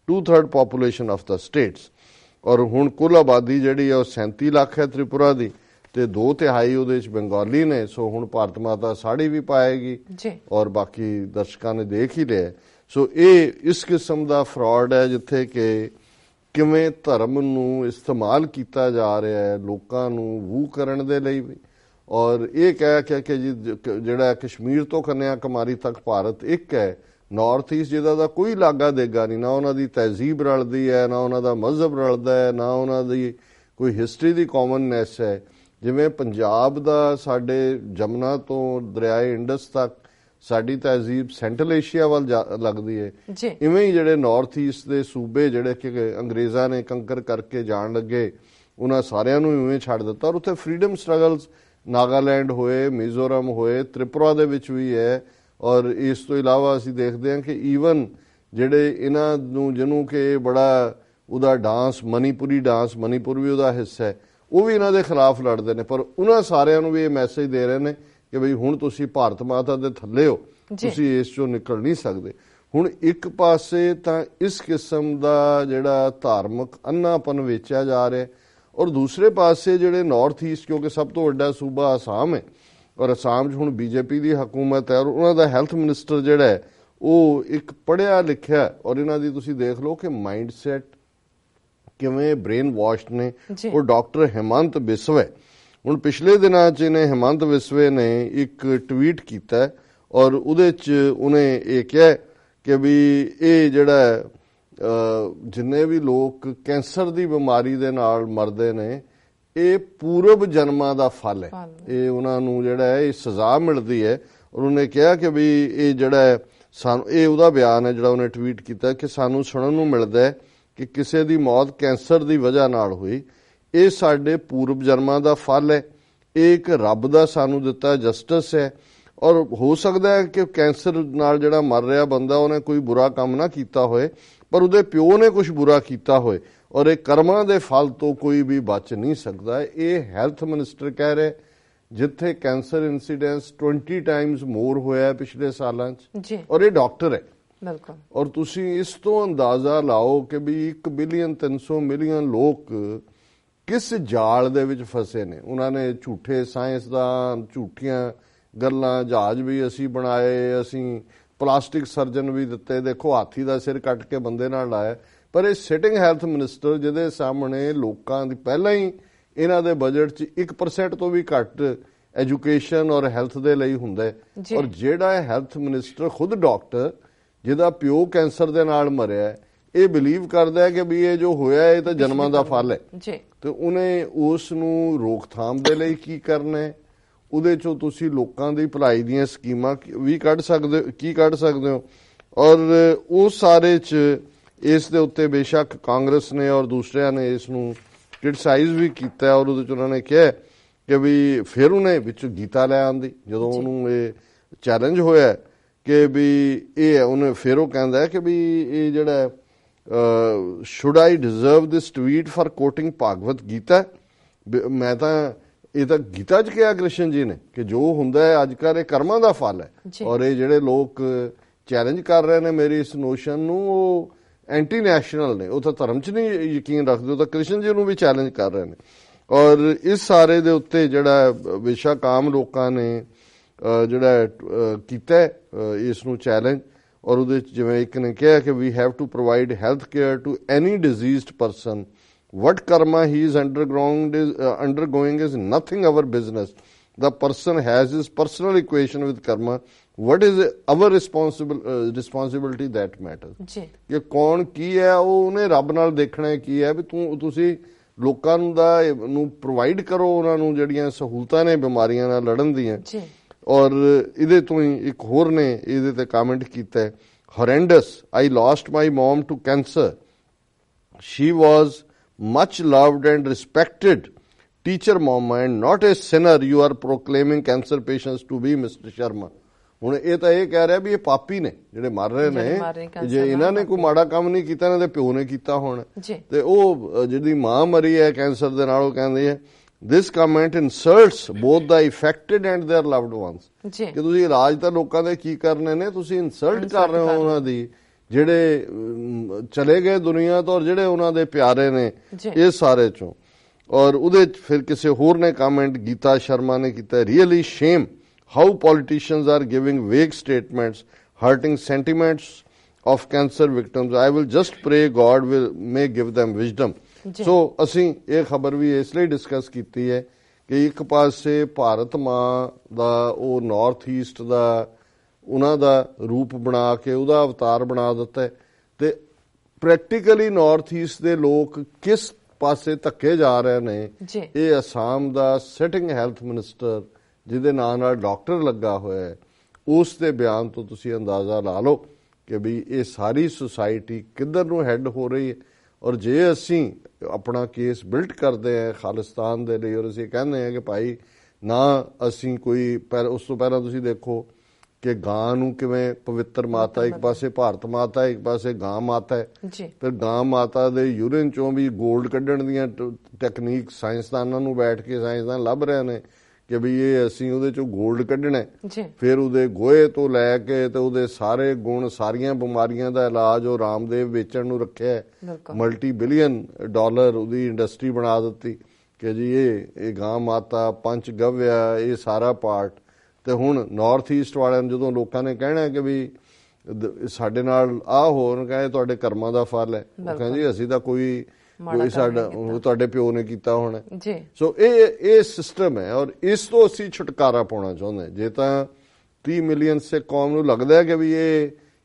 2/3 population of the states। ਔਰ ਹੁਣ ਕੁੱਲ ਆਬਾਦੀ ਜਿਹੜੀ ਹੈ ਉਹ 37 ਲੱਖ ਹੈ ਤ੍ਰਿਪੁਰਾ ਦੀ, ਤੇ 2/3 ਉਹਦੇ ਵਿੱਚ ਬੰਗਾਲੀ ਨੇ। ਸੋ ਹੁਣ ਭਾਰਤ ਮਾਤਾ ਸਾੜੀ ਵੀ ਪਾਏਗੀ ਔਰ ਬਾਕੀ ਦਰਸ਼ਕਾਂ ਨੇ ਦੇਖ ਹੀ ਲਿਆ। ਸੋ ਇਹ ਇਸ ਕਿਸਮ ਦਾ ਫਰਾਡ ਹੈ ਜਿੱਥੇ ਕਿ ਕਿਵੇਂ ਧਰਮ ਨੂੰ ਇਸਤੇਮਾਲ ਕੀਤਾ ਜਾ ਰਿਹਾ ਹੈ ਲੋਕਾਂ ਨੂੰ ਵੂ ਕਰਨ ਦੇ ਲਈ ਵੀ, ਔਰ ਇਹ ਕਹਿ ਕਿ ਜੀ ਜਿਹੜਾ ਕਸ਼ਮੀਰ ਤੋਂ ਕੰਨਿਆ ਕੁਮਾਰੀ ਤੱਕ ਭਾਰਤ ਇੱਕ ਹੈ, ਨਾਰਥ ਈਸਟ ਜਿਹਦਾ ਦਾ ਕੋਈ ਲਾਗਾ ਦੇਗਾ ਨਹੀਂ, ਨਾ ਉਹਨਾਂ ਦੀ ਤਹਿਜ਼ੀਬ ਰਲਦੀ ਹੈ, ਨਾ ਉਹਨਾਂ ਦਾ ਮਜ਼ਹਬ ਰਲਦਾ ਹੈ, ਨਾ ਉਹਨਾਂ ਦੀ ਕੋਈ ਹਿਸਟਰੀ ਦੀ ਕਾਮਨਨੈਸ ਹੈ। ਜਿਵੇਂ ਪੰਜਾਬ ਦਾ ਸਾਡੇ ਜਮਨਾ ਤੋਂ ਦਰਿਆਏ ਇੰਡਸ ਤੱਕ ਸਾਡੀ ਤਹਿਜ਼ੀਬ ਸੈਂਟਰਲ ਏਸ਼ੀਆ ਵੱਲ ਲੱਗਦੀ ਹੈ, ਇਵੇਂ ਹੀ ਜਿਹੜੇ ਨਾਰਥ ਈਸਟ ਦੇ ਸੂਬੇ ਜਿਹੜੇ ਕਿ ਅੰਗਰੇਜ਼ਾਂ ਨੇ ਕੰਕਰ ਕਰਕੇ ਜਾਣ ਲੱਗੇ, ਉਹਨਾਂ ਸਾਰਿਆਂ ਨੂੰ ਇਵੇਂ ਛੱਡ ਦਿੱਤਾ। ਔਰ ਉੱਥੇ ਫਰੀडम ਸਟਰਗਲਸ ਨਾਗਾਲੈਂਡ ਹੋਏ, ਮਿਜ਼ੋਰਮ ਹੋਏ, ਤ੍ਰਿਪੁਰਾ ਦੇ ਵਿੱਚ ਵੀ ਹੈ। ਔਰ ਇਸ ਤੋਂ ਇਲਾਵਾ ਅਸੀਂ ਦੇਖਦੇ ਹਾਂ ਕਿ ਈਵਨ ਜਿਹੜੇ ਇਹਨਾਂ ਨੂੰ ਜਿਹਨੂੰ ਕਿ ਬੜਾ ਉਹਦਾ ਡਾਂਸ ਮਨੀਪੁਰੀ ਡਾਂਸ, ਮਨੀਪੁਰ ਵੀ ਉਹਦਾ ਹਿੱਸਾ ਹੈ, ਉਹ ਵੀ ਇਹਨਾਂ ਦੇ ਖਿਲਾਫ ਲੜਦੇ ਨੇ, ਪਰ ਉਹਨਾਂ ਸਾਰਿਆਂ ਨੂੰ ਵੀ ਇਹ ਮੈਸੇਜ ਦੇ ਰਹੇ ਨੇ ਕਿ ਬਈ ਹੁਣ ਤੁਸੀਂ ਭਾਰਤ ਮਾਤਾ ਦੇ ਥੱਲੇ ਹੋ, ਤੁਸੀਂ ਇਸ ਚੋਂ ਨਿਕਲ ਨਹੀਂ ਸਕਦੇ। ਹੁਣ ਇੱਕ ਪਾਸੇ ਤਾਂ ਇਸ ਕਿਸਮ ਦਾ ਜਿਹੜਾ ਧਾਰਮਿਕ ਅੰਨਾਪਨ ਵੇਚਿਆ ਜਾ ਰਿਹਾ, ਔਰ ਦੂਸਰੇ ਪਾਸੇ ਜਿਹੜੇ ਨਾਰਥ ਈਸਟ, ਕਿਉਂਕਿ ਸਭ ਤੋਂ ਵੱਡਾ ਸੂਬਾ ਆਸਾਮ ਹੈ, ਔਰ ਅਸਾਮ 'ਚ ਹੁਣ ਬੀਜੇਪੀ ਦੀ ਹਕੂਮਤ ਹੈ ਔਰ ਉਹਨਾਂ ਦਾ ਹੈਲਥ ਮਿਨਿਸਟਰ ਜਿਹੜਾ ਹੈ ਉਹ ਇੱਕ ਪੜ੍ਹਿਆ ਲਿਖਿਆ ਔਰ ਇਹਨਾਂ ਦੀ ਤੁਸੀਂ ਦੇਖ ਲਓ ਕਿ ਮਾਈਂਡ ਸੈਟ ਕਿਵੇਂ ਬ੍ਰੇਨ ਵਾਸ਼ਡ ਨੇ। ਉਹ ਡਾਕਟਰ ਹਿਮੰਤ ਬਿਸਵੇ, ਹੁਣ ਪਿਛਲੇ ਦਿਨਾਂ 'ਚ ਇਹਨੇ ਹਿਮੰਤ ਬਿਸਵੇ ਨੇ ਇੱਕ ਟਵੀਟ ਕੀਤਾ ਔਰ ਉਹਦੇ 'ਚ ਉਹਨੇ ਇਹ ਕਿਹਾ ਕਿ ਵੀ ਇਹ ਜਿਹੜਾ ਜਿੰਨੇ ਵੀ ਲੋਕ ਕੈਂਸਰ ਦੀ ਬਿਮਾਰੀ ਦੇ ਨਾਲ ਮਰਦੇ ਨੇ ਇਹ ਪੂਰਬ ਜਨਮਾਂ ਦਾ ਫਲ ਹੈ, ਇਹ ਉਹਨਾਂ ਨੂੰ ਜਿਹੜਾ ਹੈ ਇਹ ਸਜ਼ਾ ਮਿਲਦੀ ਹੈ। ਔਰ ਉਹਨੇ ਕਿਹਾ ਕਿ ਵੀ ਇਹ ਜਿਹੜਾ ਹੈ ਸਾਨੂੰ, ਇਹ ਉਹਦਾ ਬਿਆਨ ਹੈ ਜਿਹੜਾ ਉਹਨੇ ਟਵੀਟ ਕੀਤਾ ਕਿ ਸਾਨੂੰ ਸੁਣਨ ਨੂੰ ਮਿਲਦਾ ਹੈ ਕਿ ਕਿਸੇ ਦੀ ਮੌਤ ਕੈਂਸਰ ਦੀ ਵਜ੍ਹਾ ਨਾਲ ਹੋਈ, ਇਹ ਸਾਡੇ ਪੂਰਬ ਜਨਮਾਂ ਦਾ ਫਲ ਹੈ, ਇਹ ਇੱਕ ਰੱਬ ਦਾ ਸਾਨੂੰ ਦਿੱਤਾ ਜਸਟਿਸ ਹੈ। ਔਰ ਹੋ ਸਕਦਾ ਹੈ ਕਿ ਕੈਂਸਰ ਨਾਲ ਜਿਹੜਾ ਮਰ ਰਿਹਾ ਬੰਦਾ ਉਹਨੇ ਕੋਈ ਬੁਰਾ ਕੰਮ ਨਾ ਕੀਤਾ ਹੋਏ ਪਰ ਉਹਦੇ ਪਿਓ ਨੇ ਕੁਝ ਬੁਰਾ ਕੀਤਾ ਹੋਏ ਔਰ ਇਹ ਕਰਮਾਂ ਦੇ ਫਲ ਤੋਂ ਕੋਈ ਵੀ ਬਚ ਨਹੀਂ ਸਕਦਾ। ਇਹ ਹੈਲਥ ਮਿਨਿਸਟਰ ਕਹਿ ਰਿਹਾ ਜਿੱਥੇ ਕੈਂਸਰ ਇਨਸੀਡੈਂਸ 20 ਟਾਈਮਸ ਮੋਰ ਹੋਇਆ ਪਿਛਲੇ ਸਾਲਾਂ 'ਚ ਔਰ ਇਹ ਡਾਕਟਰ ਹੈ। ਬਿਲਕੁਲ। ਔਰ ਤੁਸੀਂ ਇਸ ਤੋਂ ਅੰਦਾਜ਼ਾ ਲਾਓ ਕਿ ਵੀ 1 ਬਿਲੀਅਨ 300 ਮਿਲੀਅਨ ਲੋਕ ਕਿਸ ਜਾਲ ਦੇ ਵਿੱਚ ਫਸੇ ਨੇ। ਉਹਨਾਂ ਨੇ ਝੂਠੇ ਸਾਇੰਸਦਾਨ, ਝੂਠੀਆਂ ਗੱਲਾਂ, ਜਹਾਜ਼ ਵੀ ਅਸੀਂ ਬਣਾਏ, ਅਸੀਂ ਪਲਾਸਟਿਕ ਸਰਜਨ ਵੀ ਦਿੱਤੇ, ਦੇਖੋ ਹਾਥੀ ਦਾ ਸਿਰ ਕੱਟ ਕੇ ਬੰਦੇ ਨਾਲ ਲਾਇਆ, ਪਰ ਇਹ ਸਿਟਿੰਗ ਹੈਲਥ ਮਿਨਿਸਟਰ ਜਿਹਦੇ ਸਾਹਮਣੇ ਲੋਕਾਂ ਦੀ ਪਹਿਲਾਂ ਹੀ ਇਹਨਾਂ ਦੇ ਬਜਟ 'ਚ 1% ਤੋਂ ਵੀ ਘੱਟ ਐਜੂਕੇਸ਼ਨ ਔਰ ਹੈਲਥ ਦੇ ਲਈ ਹੁੰਦਾ ਔਰ ਜਿਹੜਾ ਹੈਲਥ ਮਿਨਿਸਟਰ ਖੁਦ ਡਾਕਟਰ ਜਿਹਦਾ ਪਿਓ ਕੈਂਸਰ ਦੇ ਨਾਲ ਮਰਿਆ ਇਹ ਬਿਲੀਵ ਕਰਦਾ ਹੈ ਕਿ ਵੀ ਇਹ ਜੋ ਹੋਇਆ ਇਹ ਤਾਂ ਜਨਮਾਂ ਦਾ ਫਲ ਹੈ ਤੇ ਉਹਨੇ ਉਸ ਨੂੰ ਰੋਕਥਾਮ ਦੇ ਲਈ ਕੀ ਕਰਨਾ ਹੈ, ਉਹਦੇ ਚੋਂ ਤੁਸੀਂ ਲੋਕਾਂ ਦੀ ਭਲਾਈ ਦੀਆਂ ਸਕੀਮਾਂ ਵੀ ਕੱਢ ਸਕਦੇ ਹੋ। ਔਰ ਉਹ ਸਾਰੇ 'ਚ ਇਸ ਦੇ ਉੱਤੇ ਬੇਸ਼ੱਕ ਕਾਂਗਰਸ ਨੇ ਔਰ ਦੂਸਰਿਆਂ ਨੇ ਇਸ ਨੂੰ ਕ੍ਰਿਟਿਸਾਈਜ਼ ਵੀ ਕੀਤਾ ਔਰ ਉਹਦੇ 'ਚ ਉਹਨਾਂ ਨੇ ਕਿਹਾ ਕਿ ਵੀ ਫਿਰ ਉਹਨੇ ਵਿੱਚੋਂ ਗੀਤਾ ਲੈ ਆਂਦੀ ਜਦੋਂ ਉਹਨੂੰ ਇਹ ਚੈਲੰਜ ਹੋਇਆ ਕਿ ਵੀ ਇਹ ਉਹਨੇ ਫਿਰ ਉਹ ਕਹਿੰਦਾ ਕਿ ਵੀ ਇਹ ਜਿਹੜਾ should I deserve this tweet for quoting Bhagavad Gita. ਮੈਂ ਤਾਂ ਇਹ ਤਾਂ ਗੀਤਾ 'ਚ ਕਿਹਾ ਕ੍ਰਿਸ਼ਨ ਜੀ ਨੇ ਕਿ ਜੋ ਹੁੰਦਾ ਹੈ ਅੱਜ ਕੱਲ੍ਹ ਇਹ ਕਰਮਾਂ ਦਾ ਫਲ ਹੈ ਔਰ ਇਹ ਜਿਹੜੇ ਲੋਕ ਚੈਲੰਜ ਕਰ ਰਹੇ ਨੇ ਮੇਰੀ ਇਸ ਨੋਸ਼ਨ ਨੂੰ ਉਹ ਐਂਟੀ ਨੈਸ਼ਨਲ ਨੇ, ਉਹ ਤਾਂ ਧਰਮ 'ਚ ਨਹੀਂ ਯਕੀਨ ਰੱਖਦੇ, ਉਹ ਤਾਂ ਕ੍ਰਿਸ਼ਨ ਜੀ ਨੂੰ ਵੀ ਚੈਲੰਜ ਕਰ ਰਹੇ ਨੇ। ਔਰ ਇਸ ਸਾਰੇ ਦੇ ਉੱਤੇ ਜਿਹੜਾ ਬੇਸ਼ੱਕ ਆਮ ਲੋਕਾਂ ਨੇ ਜਿਹੜਾ ਕੀਤਾ ਇਸ ਨੂੰ ਚੈਲੰਜ ਔਰ ਉਹਦੇ 'ਚ ਜਿਵੇਂ ਇੱਕ ਨੇ ਕਿਹਾ ਕਿ we have to provide health care to any diseased person, what karma he is undergoing is nothing our business. The person has his personal equation with karma. What is our responsibility that matters? ਕਿ ਕੌਣ ਕੀ ਹੈ ਉਹ ਉਹਨੇ ਰੱਬ ਨਾਲ ਦੇਖਣਾ ਕੀ ਹੈ ਵੀ ਤੁਸੀਂ ਲੋਕਾਂ ਨੂੰ ਪ੍ਰੋਵਾਈਡ ਕਰੋ ਉਹਨਾਂ ਨੂੰ ਜਿਹੜੀਆਂ ਸਹੂਲਤਾਂ ਨੇ ਬਿਮਾਰੀਆਂ ਨਾਲ ਲੜਨ ਦੀਆਂ। ਔਰ ਇਹਦੇ ਤੋਂ ਹੀ ਇੱਕ ਹੋਰ ਨੇ ਇਹਦੇ ਤੇ ਕਮੈਂਟ ਕੀਤਾ ਹੈ, horrendous, I lost my mom to cancer. She was much loved and respected teacher mama and not a sinner. You are proclaiming cancer patients to be Mr. Sharma. ਹੁਣ ਇਹ ਤਾਂ ਇਹ ਕਹਿ ਰਿਹਾ ਵੀ ਇਹ ਪਾਪੀ ਨੇ ਜਿਹੜੇ ਮਰ ਰਹੇ ਨੇ, ਜੇ ਇਹਨਾਂ ਨੇ ਕੋਈ ਮਾੜਾ ਕੰਮ ਨਹੀਂ ਕੀਤਾ ਇਹਨਾਂ ਦੇ ਪਿਓ ਨੇ ਕੀਤਾ ਹੋਣਾ। ਤੇ ਉਹ ਜਿਹਦੀ ਮਾਂ ਮਰੀ ਹੈ ਕੈਂਸਰ ਦੇ ਨਾਲ ਉਹ ਕਹਿੰਦੇ ਹੈ this comment insults both the affected and their loved ones. ਕਿ ਤੁਸੀਂ ਇਲਾਜ ਤਾਂ ਲੋਕਾਂ ਦੇ ਕੀ ਕਰਨੇ ਨੇ, ਤੁਸੀਂ ਇਨਸਲਟ ਕਰ ਰਹੇ ਹੋ ਉਹਨਾਂ ਦੀ ਜਿਹੜੇ ਚਲੇ ਗਏ ਦੁਨੀਆ ਤੋਂ ਔਰ ਜਿਹੜੇ ਉਹਨਾਂ ਦੇ ਪਿਆਰੇ ਨੇ ਇਹ ਸਾਰੇ ਚੋਂ। ਔਰ ਉਹਦੇ ਫਿਰ ਕਿਸੇ ਹੋਰ ਨੇ ਕਮੈਂਟ ਗੀਤਾ ਸ਼ਰਮਾ ਨੇ ਕੀਤਾ, really shame how politicians are giving vague statements hurting sentiments of cancer victims. I will just pray God may give them wisdom. So ਅਸੀਂ ਇਹ ਖਬਰ ਵੀ ਇਸ ਲਈ ਡਿਸਕਸ ਕੀਤੀ ਹੈ ਕਿ ਇੱਕ ਪਾਸੇ ਭਾਰਤ ਮਾਂ ਦਾ ਉਹ ਨਾਰਥ ਈਸਟ ਦਾ ਉਹਨਾਂ ਦਾ ਰੂਪ ਬਣਾ ਕੇ ਉਹਦਾ ਅਵਤਾਰ ਬਣਾ ਦਿੱਤਾ ਤੇ ਪ੍ਰੈਕਟੀਕਲੀ ਨਾਰਥ ਈਸਟ ਦੇ ਲੋਕ ਕਿਸ ਪਾਸੇ ਧੱਕੇ ਜਾ ਰਹੇ ਨੇ ਇਹ ਅਸਾਮ ਦਾ ਸਿਟਿੰਗ ਹੈਲਥ ਮਿਨਿਸਟਰ ਜਿਹਦੇ ਨਾਂ ਨਾਲ ਡਾਕਟਰ ਲੱਗਾ ਹੋਇਆ ਹੈ ਉਸ ਦੇ ਬਿਆਨ ਤੋਂ ਤੁਸੀਂ ਅੰਦਾਜ਼ਾ ਲਾ ਲਓ ਕਿ ਵੀ ਇਹ ਸਾਰੀ ਸੁਸਾਇਟੀ ਕਿੱਧਰ ਨੂੰ ਹੈਡ ਹੋ ਰਹੀ ਹੈ। ਔਰ ਜੇ ਅਸੀਂ ਆਪਣਾ ਕੇਸ ਬਿਲਟ ਕਰਦੇ ਹਾਂ ਖਾਲਿਸਤਾਨ ਦੇ ਲਈ ਔਰ ਅਸੀਂ ਕਹਿੰਦੇ ਹਾਂ ਕਿ ਭਾਈ ਨਾ ਅਸੀਂ ਕੋਈ ਉਸ ਤੋਂ ਪਹਿਲਾਂ ਤੁਸੀਂ ਦੇਖੋ ਕਿ ਗਾਂ ਨੂੰ ਕਿਵੇਂ ਪਵਿੱਤਰ ਮਾਤਾ, ਇੱਕ ਪਾਸੇ ਭਾਰਤ ਮਾਤਾ ਇੱਕ ਪਾਸੇ ਗਾਂ ਮਾਤਾ ਹੈ, ਫਿਰ ਗਾਂ ਮਾਤਾ ਦੇ ਯੂਰਿਨ ਚੋਂ ਵੀ ਗੋਲਡ ਕੱਢਣ ਦੀਆਂ ਟੈਕਨੀਕ ਸਾਇੰਸਦਾਨਾਂ ਨੂੰ ਬੈਠ ਕੇ ਸਾਇੰਸਦਾਨ ਲੱਭ ਰਹੇ ਨੇ ਕਿ ਵੀ ਇਹ ਅਸੀਂ ਉਹਦੇ ਚੋਂ ਗੋਲਡ ਕੱਢਣਾ, ਫਿਰ ਉਹਦੇ ਗੋਹੇ ਤੋਂ ਲੈ ਕੇ ਤੇ ਉਹਦੇ ਸਾਰੇ ਗੁਣ ਸਾਰੀਆਂ ਬਿਮਾਰੀਆਂ ਦਾ ਇਲਾਜ ਉਹ ਰਾਮਦੇਵ ਵੇਚਣ ਨੂੰ ਰੱਖਿਆ, ਮਲਟੀ ਬਿਲੀਅਨ ਡਾਲਰ ਉਹਦੀ ਇੰਡਸਟਰੀ ਬਣਾ ਦਿੱਤੀ ਕਿ ਜੀ ਇਹ ਗਾਂ ਮਾਤਾ ਪੰਚ ਗਵਿਆ ਇਹ ਸਾਰਾ ਪਾਰਟ ਤੇ ਹੁਣ ਨਾਰਥ ਈਸਟ ਵਾਲਿਆਂ ਨੂੰ ਜਦੋਂ ਲੋਕਾਂ ਨੇ ਕਹਿਣਾ ਕਿ ਵੀ ਸਾਡੇ ਨਾਲ ਆਹ ਹੋਣ, ਕਹੇ ਤੁਹਾਡੇ ਕਰਮਾਂ ਦਾ ਫਲ ਹੈ, ਉਹ ਕਹਿੰਦੇ ਅਸੀਂ ਤਾਂ ਕੋਈ ਸਾਡਾ ਤੁਹਾਡੇ ਪਿਓ ਨੇ ਕੀਤਾ ਹੋਣਾ ਜੀ। ਸੋ ਇਹ ਸਿਸਟਮ ਹੈ ਔਰ ਇਸ ਤੋਂ ਅਸੀਂ ਛੁਟਕਾਰਾ ਪਾਉਣਾ ਚਾਹੁੰਦੇ। ਜੇ ਤਾਂ 30 ਮਿਲੀਅਨ ਸਿੱਖ ਕੌਮ ਨੂੰ ਲੱਗਦਾ ਹੈ ਕਿ ਵੀ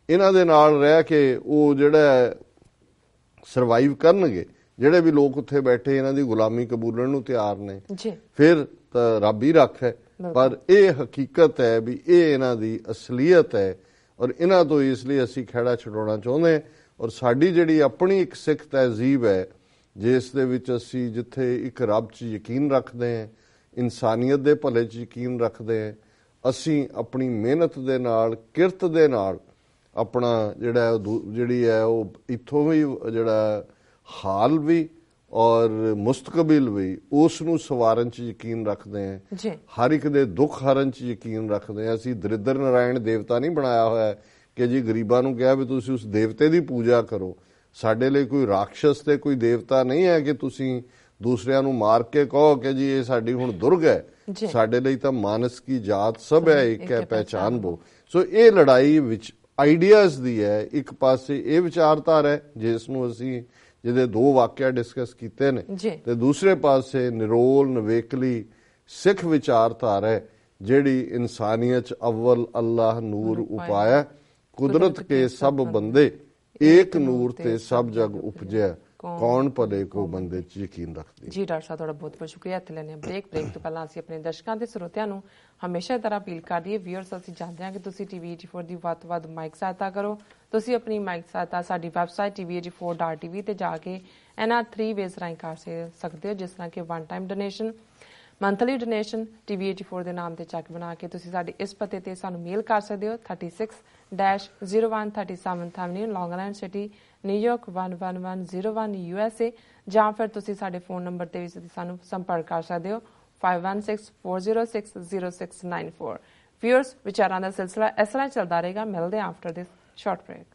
ਇਹਨਾਂ ਦੇ ਨਾਲ ਰਹਿ ਕੇ ਉਹ ਜਿਹੜਾ ਸਰਵਾਈਵ ਕਰਨਗੇ, ਜਿਹੜੇ ਵੀ ਲੋਕ ਉੱਥੇ ਬੈਠੇ ਇਹਨਾਂ ਦੀ ਗੁਲਾਮੀ ਕਬੂਲਣ ਨੂੰ ਤਿਆਰ ਨੇ, ਫਿਰ ਤਾਂ ਰੱਬ ਹੀ ਰੱਖ ਹੈ। ਪਰ ਇਹ ਹਕੀਕਤ ਹੈ ਵੀ ਇਹ ਇਹਨਾਂ ਦੀ ਅਸਲੀਅਤ ਹੈ ਔਰ ਇਹਨਾਂ ਤੋਂ ਇਸ ਲਈ ਅਸੀਂ ਖਹਿੜਾ ਛਡਾਉਣਾ ਚਾਹੁੰਦੇ ਹਾਂ। ਔਰ ਸਾਡੀ ਜਿਹੜੀ ਆਪਣੀ ਇੱਕ ਸਿੱਖ ਤਹਿਜ਼ੀਬ ਹੈ, ਜਿਸ ਦੇ ਵਿੱਚ ਅਸੀਂ ਜਿੱਥੇ ਇੱਕ ਰੱਬ 'ਚ ਯਕੀਨ ਰੱਖਦੇ ਹਾਂ, ਇਨਸਾਨੀਅਤ ਦੇ ਭਲੇ 'ਚ ਯਕੀਨ ਰੱਖਦੇ ਹਾਂ, ਅਸੀਂ ਆਪਣੀ ਮਿਹਨਤ ਦੇ ਨਾਲ, ਕਿਰਤ ਦੇ ਨਾਲ ਆਪਣਾ ਜਿਹੜੀ ਹੈ ਉਹ ਇੱਥੋਂ ਵੀ ਜਿਹੜਾ ਹਾਲ ਵੀ ਔਰ ਮੁਸਤਕਬਲ ਵੀ ਉਸ ਨੂੰ ਸਵਾਰਨ 'ਚ ਯਕੀਨ ਰੱਖਦੇ ਹਾਂ, ਹਰ ਇੱਕ ਦੇ ਦੁੱਖ ਹਰਨ 'ਚ ਯਕੀਨ ਰੱਖਦੇ ਹਾਂ। ਅਸੀਂ ਦਰਿਦਰ ਨਾਰਾਇਣ ਦੇਵਤਾ ਨਹੀਂ ਬਣਾਇਆ ਹੋਇਆ ਕਿ ਜੀ ਗਰੀਬਾਂ ਨੂੰ ਕਿਹਾ ਵੀ ਤੁਸੀਂ ਉਸ ਦੇਵਤੇ ਦੀ ਪੂਜਾ ਕਰੋ। ਸਾਡੇ ਲਈ ਕੋਈ ਰਾਖਸ਼ ਤੇ ਕੋਈ ਦੇਵਤਾ ਨਹੀਂ ਹੈ ਕਿ ਤੁਸੀਂ ਦੂਸਰਿਆਂ ਨੂੰ ਮਾਰ ਕੇ ਕਹੋ ਕਿ ਜੀ ਇਹ ਸਾਡੀ ਹੁਣ ਦੁਰਗ ਹੈ। ਸਾਡੇ ਲਈ ਤਾਂ ਮਾਨਸ ਕੀ ਜਾਤ ਸਭ ਹੈ, ਇੱਕ ਹੈ ਪਹਿਚਾਨ ਬੋ। ਸੋ ਇਹ ਲੜਾਈ ਵਿੱਚ ਆਈਡੀਆਜ਼ ਦੀ ਹੈ। ਇੱਕ ਪਾਸੇ ਇਹ ਵਿਚਾਰਧਾਰਾ ਹੈ ਜਿਸ ਨੂੰ ਅਸੀਂ ਜਿਹਦੇ 2 ਵਾਕਿਆ ਡਿਸਕਸ ਕੀਤੇ ਨੇ, ਤੇ ਦੂਸਰੇ ਪਾਸੇ ਨਿਰੋਲ ਨਵੇਕਲੀ ਸਿੱਖ ਵਿਚਾਰਧਾਰਾ ਹੈ ਜਿਹੜੀ ਇਨਸਾਨੀਅਤ 'ਚ ਅਵਲ ਅੱਲਾਹ ਨੂਰ ਉਪਾਇਆ, ਕੁਦਰਤ ਕੇ ਸਭ ਬੰਦੇ ਏਕ ਨੂਰ ਤੇ ਸਭ ਜਗ ਉਪਜਿਆ, ਕੌਣ ਭਲੇ ਕੋ ਬੰਦੇ 'ਚ ਯਕੀਨ ਰੱਖਦੀ। ਜੀ ਡਾਕਟਰ ਸਾਹਿਬ ਤੁਹਾਡਾ ਬਹੁਤ ਬਹੁਤ ਸ਼ੁਕਰੀਆ। ਇੱਥੇ ਲੈਣੇ ਬ੍ਰੇਕ ਤੋਂ ਪਹਿਲਾਂ ਅਸੀਂ ਆਪਣੇ ਦਰਸ਼ਕਾਂ ਤੇ ਸਰੋਤਿਆਂ ਨੂੰ ਹਮੇਸ਼ਾ ਤਰ੍ਹਾਂ ਅਪੀਲ ਕਰਦੀ ਹੈ, ਵੀਅਰਸ ਅਸੀਂ ਜਾਣਦੇ ਹਾਂ ਕਿ ਤੁਸੀਂ TV 84 ਦੀ ਵੱਧ ਤੋਂ ਵੱਧ ਮਾਈਕ ਸਹਾਇਤਾ ਕਰੋ। ਤੁਸੀਂ ਆਪਣੀ ਮਾਈਕ ਸਹਾਇਤਾ ਸਾਡੀ ਵੈਬਸਾਈਟ tv84.tv ਤੇ ਜਾ ਕੇ ਇਹਨਾਂ 3 ਵੇਜ਼ ਰਾਹੀਂ ਕਰ ਸਕਦੇ ਹੋ, ਜਿਸ ਤਰ੍ਹਾਂ ਕਿ 1 time donation, monthly donation, TV84 ਦੇ ਨਾਮ ਤੇ ਚੈੱਕ ਬਣਾ ਕੇ ਤੁਸੀਂ ਸਾਡੇ ਇਸ ਪਤੇ ਤੇ ਸਾਨੂੰ ਮੇਲ ਕਰ ਸਕਦੇ ਹੋ 36-0137 ਐਵਨਿਊ, ਲੌਂਗ ਆਈਲੈਂਡ ਸਿਟੀ, ਨਿਊਯਾਰਕ 11101 USA, ਜਾਂ ਫਿਰ ਤੁਸੀਂ ਸਾਡੇ ਫੋਨ ਨੰਬਰ ਤੇ ਵੀ ਸਾਨੂੰ ਸੰਪਰਕ ਕਰ ਸਕਦੇ ਹੋ 5164060694। ਵੀਅਰਸ, ਵਿਚਾਰਾਂ ਦਾ ਸਿਲਸਿਲਾ ਇਸ ਤਰ੍ਹਾਂ ਚੱਲਦਾ ਰਹੇਗਾ। ਮਿਲਦੇ ਆਫਟਰ ਦਿਸ ਸ਼ਾਰਟ ਬ੍ਰੇਕ।